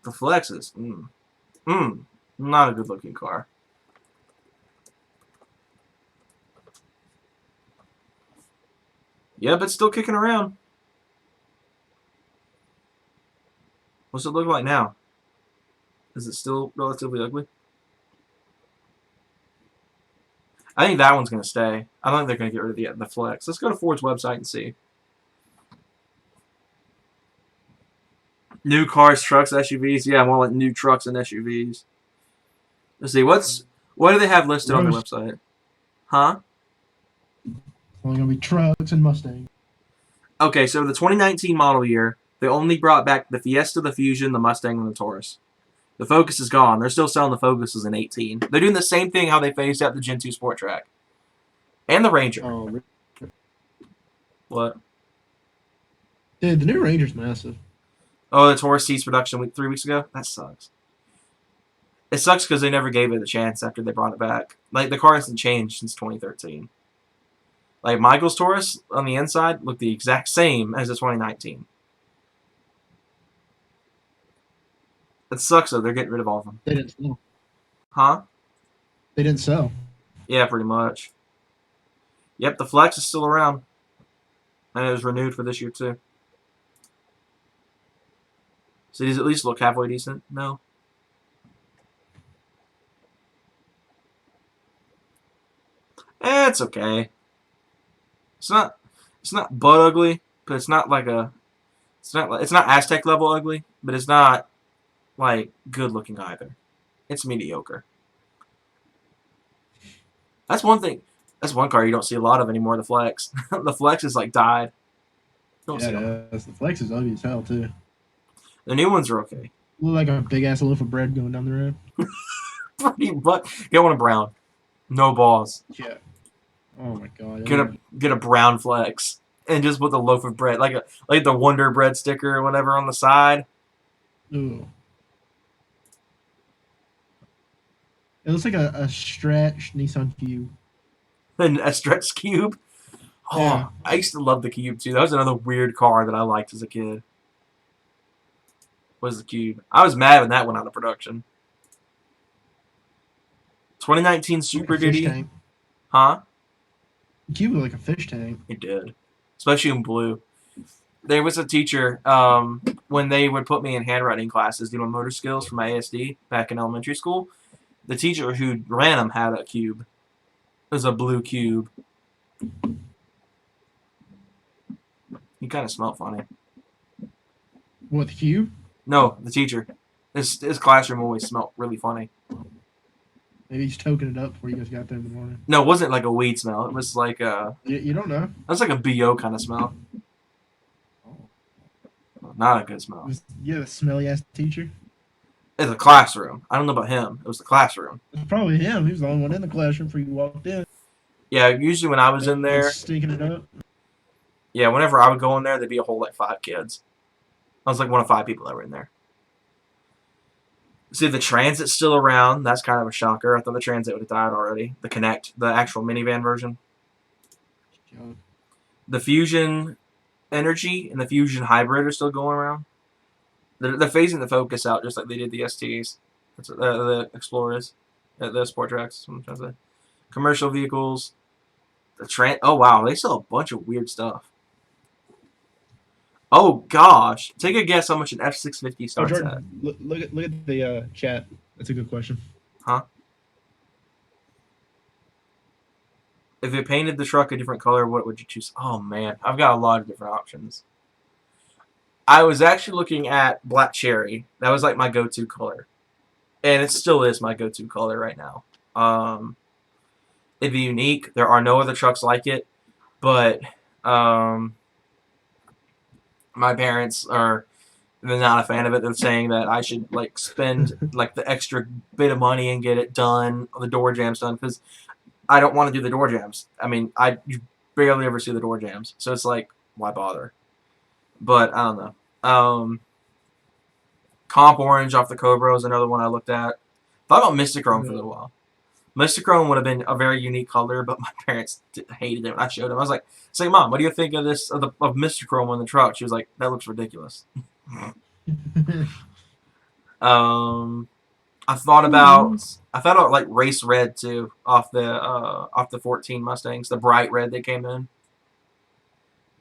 The Flex is not a good looking car. Yeah, but still kicking around. What's it look like now? Is it still relatively ugly? I think that one's going to stay. I don't think they're going to get rid of the Flex. Let's go to Ford's website and see. New cars, trucks, SUVs. Yeah, more like new trucks and SUVs. Let's see. What do they have listed on their website? Huh? Only gonna be trucks and Mustangs. Okay, so the 2019 model year, they only brought back the Fiesta, the Fusion, the Mustang, and the Taurus. The Focus is gone. They're still selling the Focuses in 18. They're doing the same thing how they phased out the Gen 2 Sport Track. And the Ranger. Oh, What? dude, the new Ranger's massive. Oh, the Taurus ceased production 3 weeks ago? That sucks. It sucks because they never gave it a chance after they brought it back. Like, the car hasn't changed since 2013. Like Michael's Taurus on the inside looked the exact same as the 2019. It sucks though. They're getting rid of all of them. They didn't sell. Huh? They didn't sell. Yeah, pretty much. Yep, the Flex is still around. And it was renewed for this year too. So these at least look halfway decent? No. It's okay. It's not butt ugly, but it's not like a it's not Aztec level ugly, but it's not like good looking either. It's mediocre. That's one thing. That's one car you don't see a lot of anymore, the Flex. The Flex is like died. Don't see them. Yeah, the Flex is ugly as hell too. The new ones are okay. Look like a big ass loaf of bread going down the road. Pretty much. Get one of brown. No balls. Yeah. Oh my god. Get a brown Flex. And just put the loaf of bread. Like the Wonder Bread sticker or whatever on the side. Ooh. It looks like a stretched Nissan Cube. And a stretch cube. Oh, Yeah. I used to love the Cube too. That was another weird car that I liked as a kid. Was the Cube. I was mad when that went out of production. 2019 Super Like a fish Duty. tank. Huh? The Cube was like a fish tank. It did. Especially in blue. There was a teacher, when they would put me in handwriting classes doing motor skills for my ASD back in elementary school, the teacher who ran them had a cube. It was a blue cube. He kind of smelled funny. What, the Cube? No, the teacher. His classroom always smelled really funny. Maybe he's toking it up before you guys got there in the morning. No, it wasn't like a weed smell. It was like You don't know. it was like a BO kind of smell. Not a good smell. You have a smelly ass teacher. It's a classroom. I don't know about him. It was the classroom. It's probably him. He was the only one in the classroom before you walked in. Yeah, usually when I was in there, Stinking it up. yeah, whenever I would go in there, there'd be a whole like 5 kids. I was like one of 5 people that were in there. See, the Transit's still around. That's kind of a shocker. I thought the Transit would have died already. The Connect, the actual minivan version. God. The Fusion Energy and the Fusion Hybrid are still going around. They're phasing the Focus out just like they did the STs. That's the Explorers. The Sport Tracks. What I'm trying to say. Commercial vehicles. Oh, wow. They sell a bunch of weird stuff. Oh, gosh. Take a guess how much an F650 Oh, starts at. Jordan, look at the chat. That's a good question. Huh? If it painted the truck a different color, what would you choose? Oh, man. I've got a lot of different options. I was actually looking at Black Cherry. That was like my go-to color. And it still is my go-to color right now. It'd be unique. There are no other trucks like it. But my parents are not a fan of it. They're saying that I should like spend like the extra bit of money and get it done, the door jams done, because I don't want to do the door jams. I mean, you barely ever see the door jams, so it's like, why bother? But I don't know. Comp Orange off the Cobra is another one I looked at. Thought about Mystichrome for a little while. Mystichrome would have been a very unique color, but my parents hated it when I showed them. I was like, Mom, what do you think of this of Mystichrome on the truck? She was like, that looks ridiculous. I thought about like Race Red too, off the 14 Mustangs, the bright red they came in.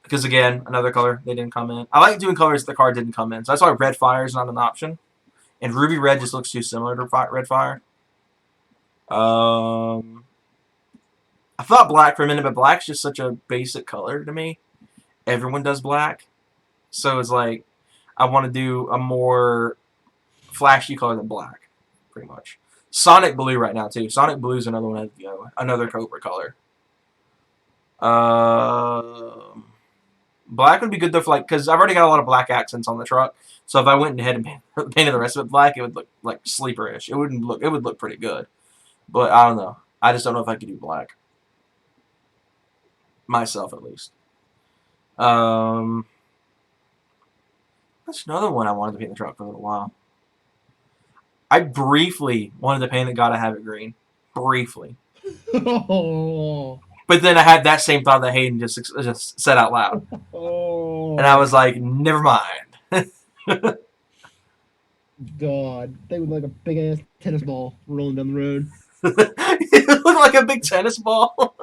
Because again, another color they didn't come in. I like doing colors the car didn't come in, so that's why Red Fire is not an option, and Ruby Red just looks too similar to Red Fire. I thought black for a minute, but black's just such a basic color to me. Everyone does black, so it's like I want to do a more flashy color than black, pretty much. Sonic Blue right now too. Sonic Blue is another one, another Cobra color. Black would be good though for like, because I've already got a lot of black accents on the truck. So if I went ahead and painted the rest of it black, it would look like sleeper-ish. It would look pretty good. But I don't know. I just don't know if I could do black. Myself, at least. That's another one I wanted to paint the truck for a little while. I briefly wanted to paint it Gotta Have It green. Briefly. Oh. But then I had that same thought that Hayden just said out loud. Oh. And I was like, never mind. God, they would like a big ass tennis ball rolling down the road. It looked like a big tennis ball.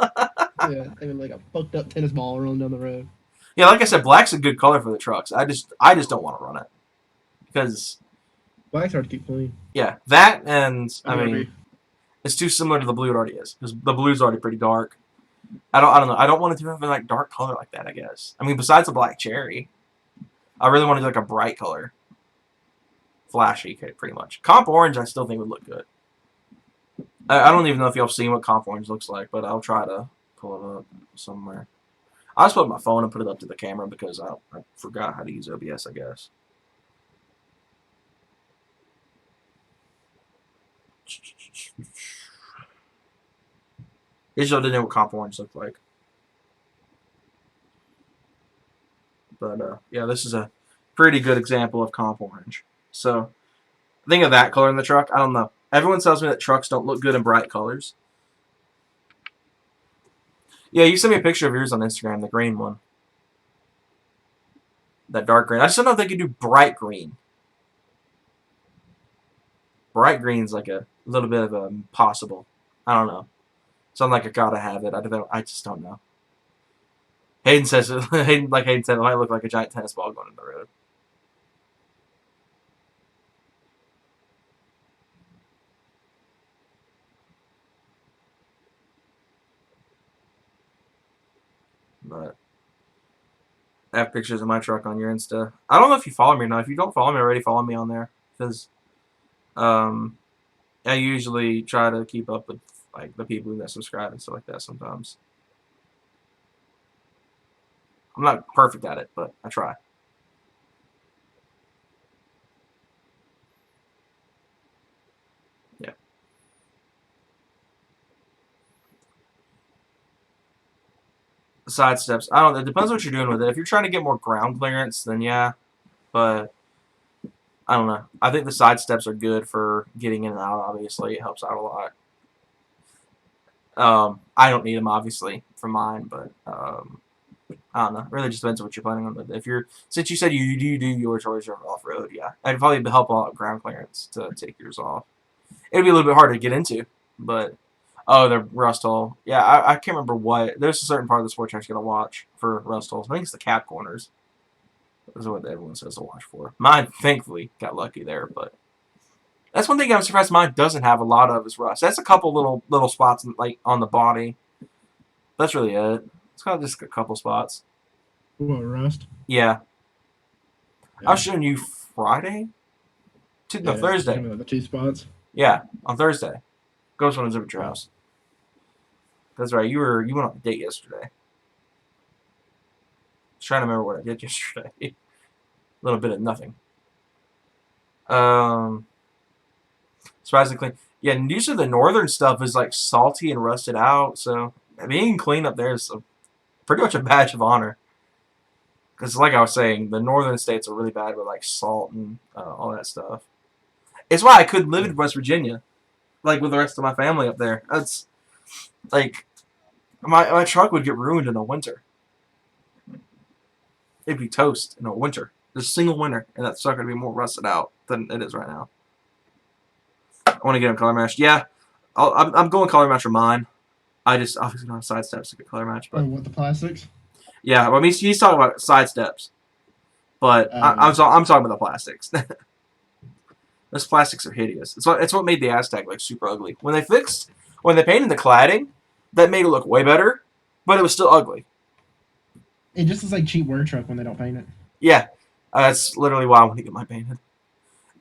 Yeah, they would like a fucked up tennis ball rolling down the road. Yeah, like I said, black's a good color for the trucks. I just don't want to run it. Because, Black's hard to keep clean. yeah, that and, I mean, Maybe. it's too similar to the blue it already is. Because the blue's already pretty dark. I don't know. I don't want it to have a like dark color like that, I guess. I mean, besides the black cherry, I really want to do like a bright color. Flashy, pretty much. Comp orange, I still think would look good. I don't even know if y'all have seen what comp orange looks like, but I'll try to pull it up somewhere. I just put it on my phone and put it up to the camera because I forgot how to use OBS, I guess. Israel didn't know what comp orange looked like. But, yeah, this is a pretty good example of comp orange. So, think of that color in the truck. I don't know. Everyone tells me that trucks don't look good in bright colors. Yeah, you sent me a picture of yours on Instagram, the green one. That dark green. I just don't know if they could do bright green. Bright green's like a little bit of a possible. I don't know. Something like I gotta have it. I just don't know. Hayden says Hayden said, it might look like a giant tennis ball going in the road. But I have pictures of my truck on your Insta. I don't know if you follow me or not. If you don't follow me already, follow me on there. Because I usually try to keep up with like the people that subscribe and stuff like that sometimes. I'm not perfect at it, but I try. Yeah. Side steps. I don't know. It depends what you're doing with it. If you're trying to get more ground clearance, then yeah. But I don't know. I think the side steps are good for getting in and out, obviously. It helps out a lot. I don't need them, obviously, for mine, but I don't know. It really just depends on what you're planning on. But if you're, since you said you do yours always off-road, yeah. I'd probably help a lot with ground clearance to take yours off. It'd be a little bit harder to get into, but oh, the rust hole. Yeah, I can't remember what. There's a certain part of the sport track's going to watch for rust holes. I think it's the cap corners. That's what everyone says to watch for. Mine, thankfully, got lucky there, but that's one thing I'm surprised mine doesn't have a lot of is rust. That's a couple little spots like on the body. That's really it. It's kind of just a couple spots. What, rust? Yeah. Yeah. I was showing you Friday? No, Thursday. The 2 spots. Yeah, on Thursday. Goes when I was over at your house. That's right. You went on a date yesterday. I was trying to remember what I did yesterday. A little bit of nothing. Surprisingly clean. Yeah, and usually the northern stuff is like salty and rusted out, so being clean up there is pretty much a badge of honor. Because like I was saying, the northern states are really bad with like salt and all that stuff. It's why I couldn't live in West Virginia, like with the rest of my family up there. That's like my truck would get ruined in the winter. It'd be toast in the winter. There's a single winter, and that sucker would be more rusted out than it is right now. I want to get him color matched. Yeah, I'm going color match for mine. I just obviously don't have side steps to get color match, but what, the plastics? yeah, well, I mean he's talking about side steps, but I'm talking about the plastics. Those plastics are hideous. It's what made the Aztec like super ugly. When they painted the cladding, that made it look way better, but it was still ugly. It just looks like cheap work truck when they don't paint it. Yeah, that's literally why I want to get mine painted.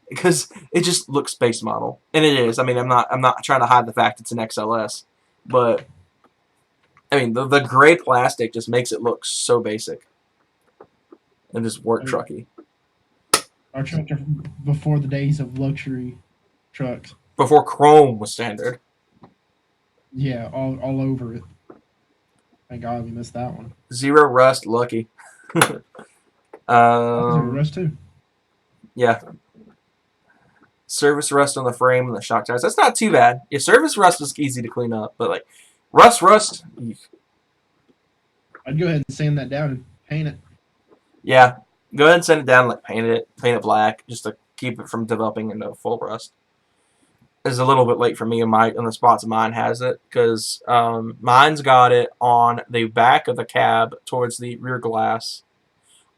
Because it just looks space model, and it is. I mean, I'm not trying to hide the fact it's an XLS, but I mean the gray plastic just makes it look so basic and just work trucky. Our trucks are before the days of luxury trucks. Before chrome was standard. Yeah, all over it. Thank God we missed that one. Zero rust, lucky. Rust too. Yeah. Surface rust on the frame and the shock tires. That's not too bad. Yeah, surface rust is easy to clean up, but like rust, I'd go ahead and sand that down and paint it. Yeah, go ahead and send it down, like paint it black, just to keep it from developing into full rust. It's a little bit late for me in the spots mine has it, because mine's got it on the back of the cab towards the rear glass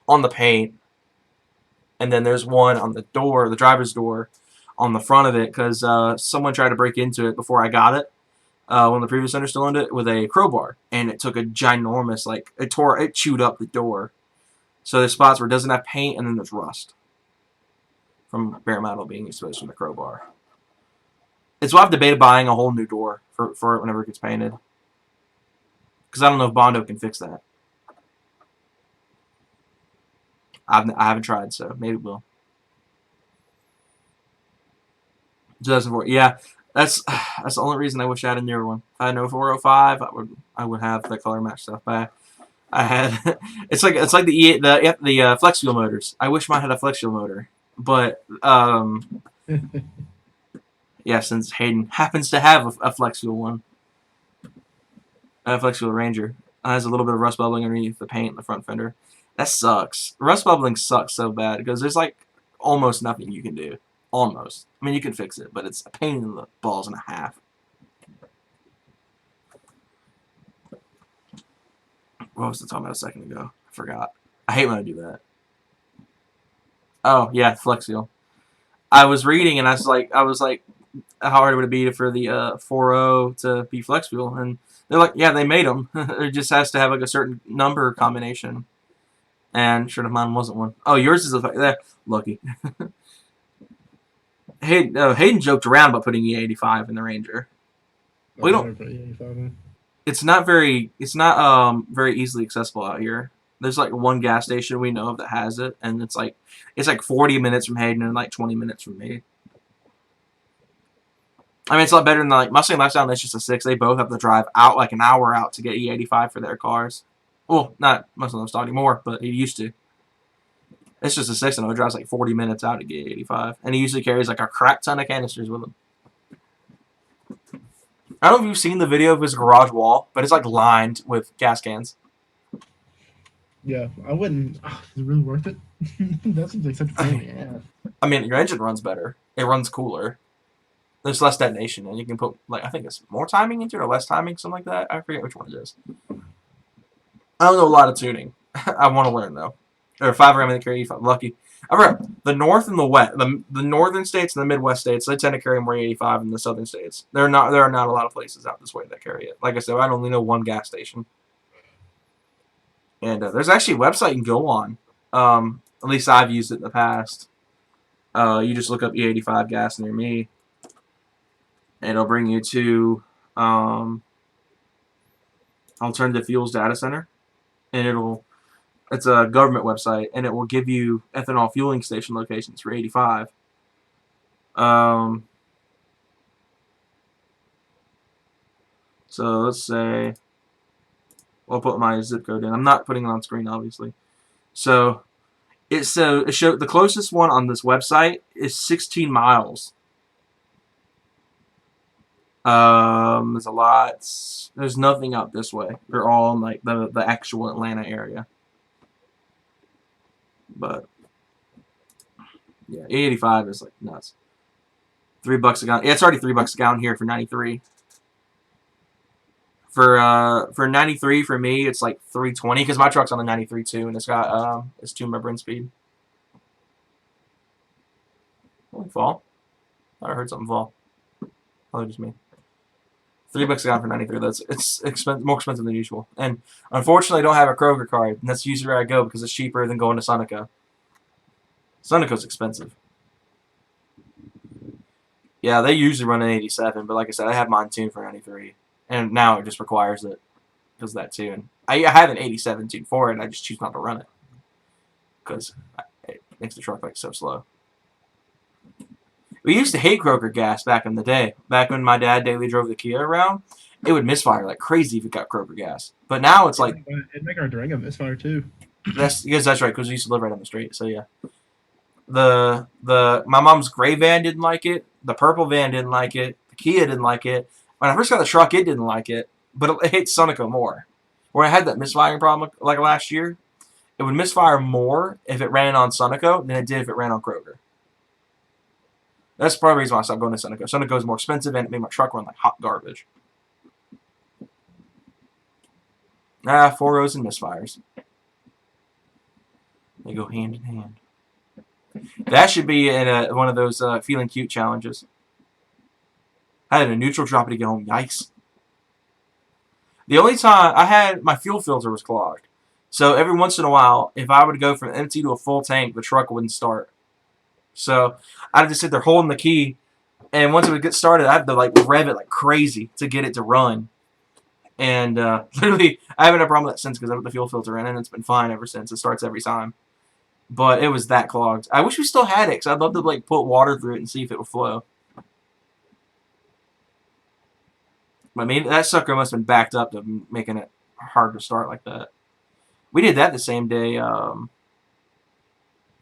on the paint, and then there's one on the door, the driver's door, on the front of it, because someone tried to break into it before I got it. When the previous owner still owned it, with a crowbar, and it took a ginormous, like, it chewed up the door. So there's spots where it doesn't have paint, and then there's rust from bare metal being exposed from the crowbar. It's why I've debated buying a whole new door for it whenever it gets painted, because I don't know if Bondo can fix that. I haven't tried, so maybe it will. 2004, yeah. That's the only reason I wish I had a newer one. If I had no 405, I would have the color match stuff back. I had it's like the flex fuel motors. I wish mine had a flex fuel motor, but yeah, since Hayden happens to have a flex fuel one, a flex fuel Ranger, it has a little bit of rust bubbling underneath the paint in the front fender. That sucks. Rust bubbling sucks so bad because there's like almost nothing you can do. Almost. I mean, you can fix it, but it's a pain in the balls and a half. What was I talking about a second ago? I forgot. I hate when I do that. Oh, yeah, flex fuel. I was reading and I was like, how hard would it be for the 4.0 to be flex fuel? And they're like, yeah, they made them. It just has to have like a certain number combination. And sure enough, mine wasn't one. Oh, yours is lucky. Hayden joked around about putting E85 in the Ranger. We don't. It's not very easily accessible out here. There's like one gas station we know of that has it, and it's like 40 minutes from Hayden and like 20 minutes from me. I mean, it's a lot better than like Mustang Lifestyle and It's Just a 6. They both have to drive out like an hour out to get E85 for their cars. Well, not Mustang Lifestyle anymore, but he used to. It's Just a 6, and it drives like 40 minutes out to get 85, and he usually carries like a crap ton of canisters with him. I don't know if you've seen the video of his garage wall, but it's like lined with gas cans. Yeah, I wouldn't. Is it really worth it? That seems like such a pain. Yeah. I mean, your engine runs better. It runs cooler. There's less detonation, and you can put like I think it's more timing into it or less timing, something like that. I forget which one it is. I don't know a lot of tuning. I want to learn though. Or 5 ram in the carry 85. Lucky. I remember the north and the west, the northern states and the Midwest states, they tend to carry more 85 than the southern states. There are not a lot of places out this way that carry it. Like I said, I only know one gas station. And there's actually a website you can go on. At least I've used it in the past. You just look up E85 gas near me, and it'll bring you to Alternative Fuels Data Center, and it's a government website, and it will give you ethanol fueling station locations for 85. So let's say I'll put my zip code in. I'm not putting it on screen, obviously. So it showed the closest one on this website is 16 miles. There's a lot. There's nothing out this way. They're all in like the actual Atlanta area. But yeah, 85 is like nuts. $3 a gallon. Yeah, it's already $3 a gallon here for 93. For 93 for me, it's like 320 because my truck's on the 93 too, and it's got it's tuned by Brent speed. Holy fall! I heard something fall. Oh, just me. $3 a gallon for 93. It's more expensive than usual. And unfortunately, I don't have a Kroger card, and that's usually where I go because it's cheaper than going to Sunoco. Sunoco's expensive. Yeah, they usually run an 87, but like I said, I have mine tuned for 93. And now it just requires it because of that tune. I have an 87 tune for it, and I just choose not to run it because it makes the truck like so slow. We used to hate Kroger gas back in the day. Back when my dad daily drove the Kia around, it would misfire like crazy if it got Kroger gas. But now it's like it'd make our Durango misfire too. That's right, because we used to live right on the street. So yeah, my mom's gray van didn't like it. The purple van didn't like it. The Kia didn't like it. When I first got the truck, it didn't like it, but it hates Sunoco more. where I had that misfiring problem like last year, it would misfire more if it ran on Sunoco than it did if it ran on Kroger. That's part of the reason why I stopped going to Sunoco. Sunoco is more expensive and it made my truck run like hot garbage. 4.0s and misfires. They go hand in hand. That should be in one of those feeling cute challenges. I had a neutral drop to get home. Yikes. The only time I had my fuel filter was clogged. So every once in a while, if I would go from empty to a full tank, the truck wouldn't start. So I'd just sit there holding the key, and once it would get started, I had to like rev it like crazy to get it to run. And literally, I haven't had a problem with that since because I put the fuel filter in, and it's been fine ever since. It starts every time. But it was that clogged. I wish we still had it because I'd love to like put water through it and see if it would flow. I mean, that sucker must have been backed up to making it hard to start like that. We did that the same day.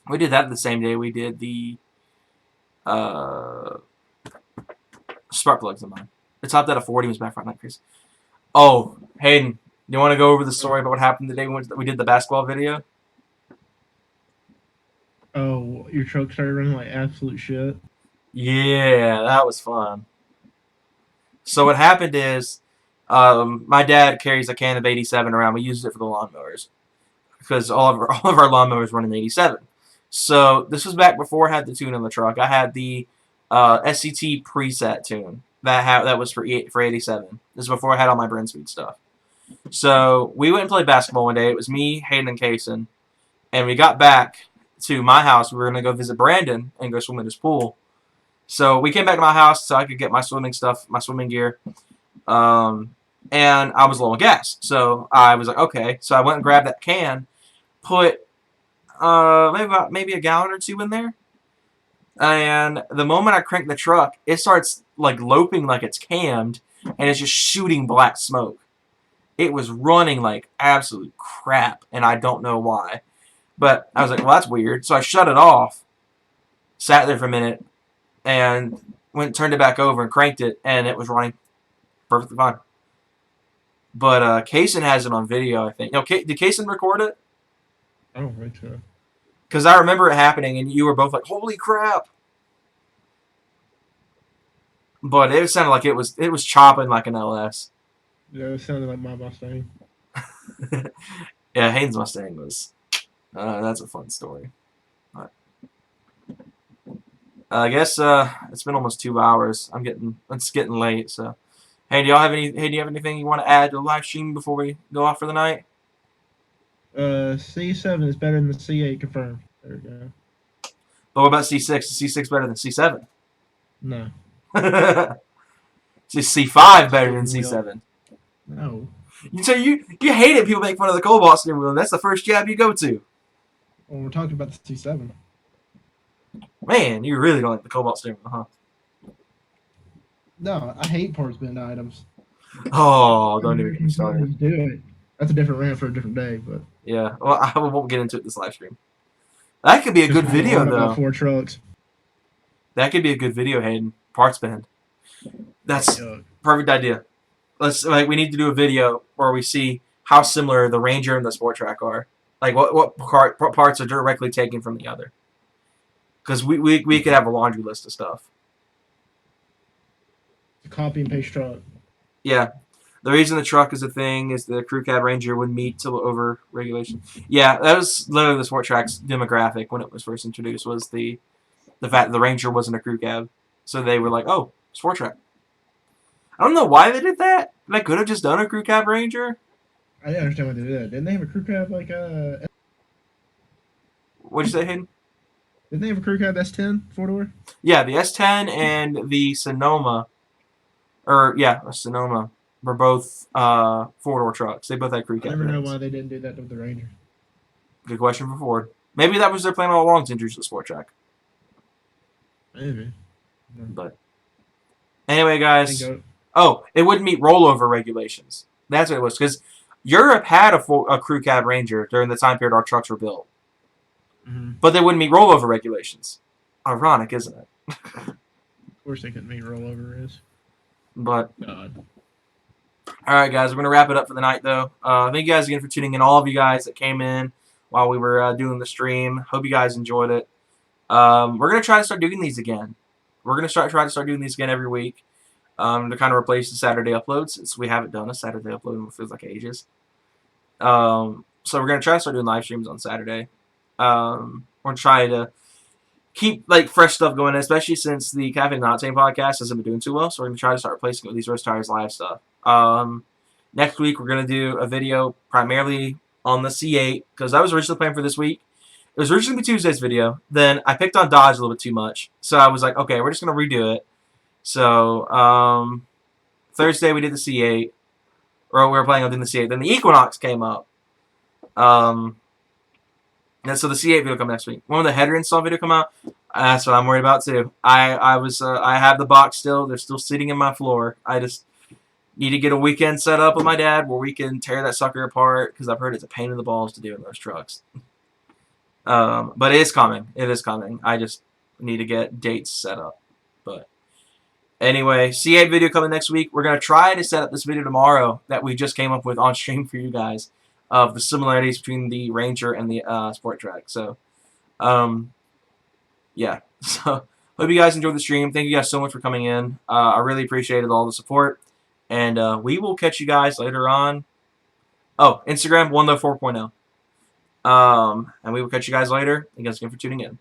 We did that the same day we did the spark plugs in mine. It topped out of 40 was back Friday night, Chris. Oh, Hayden, you want to go over the story about what happened the day we did the basketball video? Oh, your truck started running like absolute shit. Yeah, that was fun. So what happened is, my dad carries a can of 87 around. We used it for the lawnmowers because all of our lawnmowers run in 87. So this was back before I had the tune on the truck. I had the SCT preset tune that was for 87. This is before I had all my Brent Speed stuff. So we went and played basketball one day. It was me, Hayden, and Kaysen, and we got back to my house. We were gonna go visit Brandon and go swim in his pool. So we came back to my house so I could get my swimming stuff, my swimming gear. And I was low on gas. So I was like, okay. So I went and grabbed that can, put maybe a gallon or two in there. And the moment I crank the truck, it starts like loping like it's cammed, and it's just shooting black smoke. It was running like absolute crap, and I don't know why. But I was like, well, that's weird. So I shut it off, sat there for a minute, and turned it back over and cranked it, and it was running perfectly fine. But Kaysen has it on video, I think. No, did Kaysen record it? I don't think so. Because I remember it happening, and you were both like, holy crap. But it sounded like it was chopping like an LS. Yeah, it sounded like my Mustang. Yeah, Hayden's Mustang was... that's a fun story. But, I guess it's been almost 2 hours. It's getting late, so... Hey, do you have anything you want to add to the live stream before we go off for the night? C7 is better than the C8, confirmed. There we go. But what about C6? Is C6 better than C7? No. Is C5 better than C7? No. So you hate it people make fun of the Cobalt steering wheel, and that's the first jab you go to. Well, we're talking about the C7. Man, you really don't like the Cobalt steering wheel, huh? No, I hate parts bin items. Oh, don't even get me started. Do it. That's a different rant for a different day, but Yeah, well, I won't get into it this live stream. That could be a good video, though. 4 trucks. That could be a good video, Hayden. Parts band. That's Yuck. perfect idea. We need to do a video where we see how similar the Ranger and the Sport Track are. Like what parts are directly taken from the other. Because we could have a laundry list of stuff. Copy and paste truck. Yeah. The reason the truck is a thing is the Crew Cab Ranger would meet to over regulation. Yeah, that was literally the Sport Track's demographic when it was first introduced, was the fact that the Ranger wasn't a crew cab. So they were like, oh, Sport Track. I don't know why they did that. They could have just done a Crew Cab Ranger. I didn't understand why they did that. Didn't they have a crew cab like What'd you say, Hayden? Didn't they have a crew cab S10 4-door? Yeah, the S10 and the Sonoma, the Sonoma were both 4-door trucks. They both had crew I cab. never know variants. why they didn't do that with the Ranger. Good question for Ford. Maybe that was their plan all along to introduce the Sport Track. Maybe. But anyway, guys. Go. Oh, it wouldn't meet rollover regulations. That's what it was. Because Europe had a crew cab Ranger during the time period our trucks were built. Mm-hmm. But they wouldn't meet rollover regulations. Ironic, isn't it? Of course they couldn't meet rollover is. But God. All right, guys, we're going to wrap it up for the night, though. Thank you guys again for tuning in, all of you guys that came in while we were doing the stream. Hope you guys enjoyed it. We're going to try to start doing these again. We're going to try to start doing these again every week to kind of replace the Saturday upload, since we haven't done a Saturday upload in what feels like ages. So we're going to try to start doing live streams on Saturday. We're going to try to keep like fresh stuff going, especially since the Cafe Not Tame podcast hasn't been doing too well. So we're gonna try to start replacing it with these Roast Tires live stuff. Next week we're gonna do a video primarily on the C8 because that was originally planned for this week. It was originally Tuesday's video. Then I picked on Dodge a little bit too much, so I was like, okay, we're just gonna redo it. So Thursday we did the C8, or we were planning on doing the C8. Then the Equinox came up. And so the C8 video come next week. When will the header install video come out? That's what I'm worried about too. I have the box still. They're still sitting in my floor. I just need to get a weekend set up with my dad where we can tear that sucker apart because I've heard it's a pain in the balls to do in those trucks. But it is coming. It is coming. I just need to get dates set up. But anyway, C8 video coming next week. We're going to try to set up this video tomorrow that we just came up with on stream for you guys, of the similarities between the Ranger and the Sport Track. So, yeah. So, hope you guys enjoyed the stream. Thank you guys so much for coming in. I really appreciated all the support. And we will catch you guys later on. Oh, Instagram, 1Low 4.0. And we will catch you guys later. Thank you guys again for tuning in.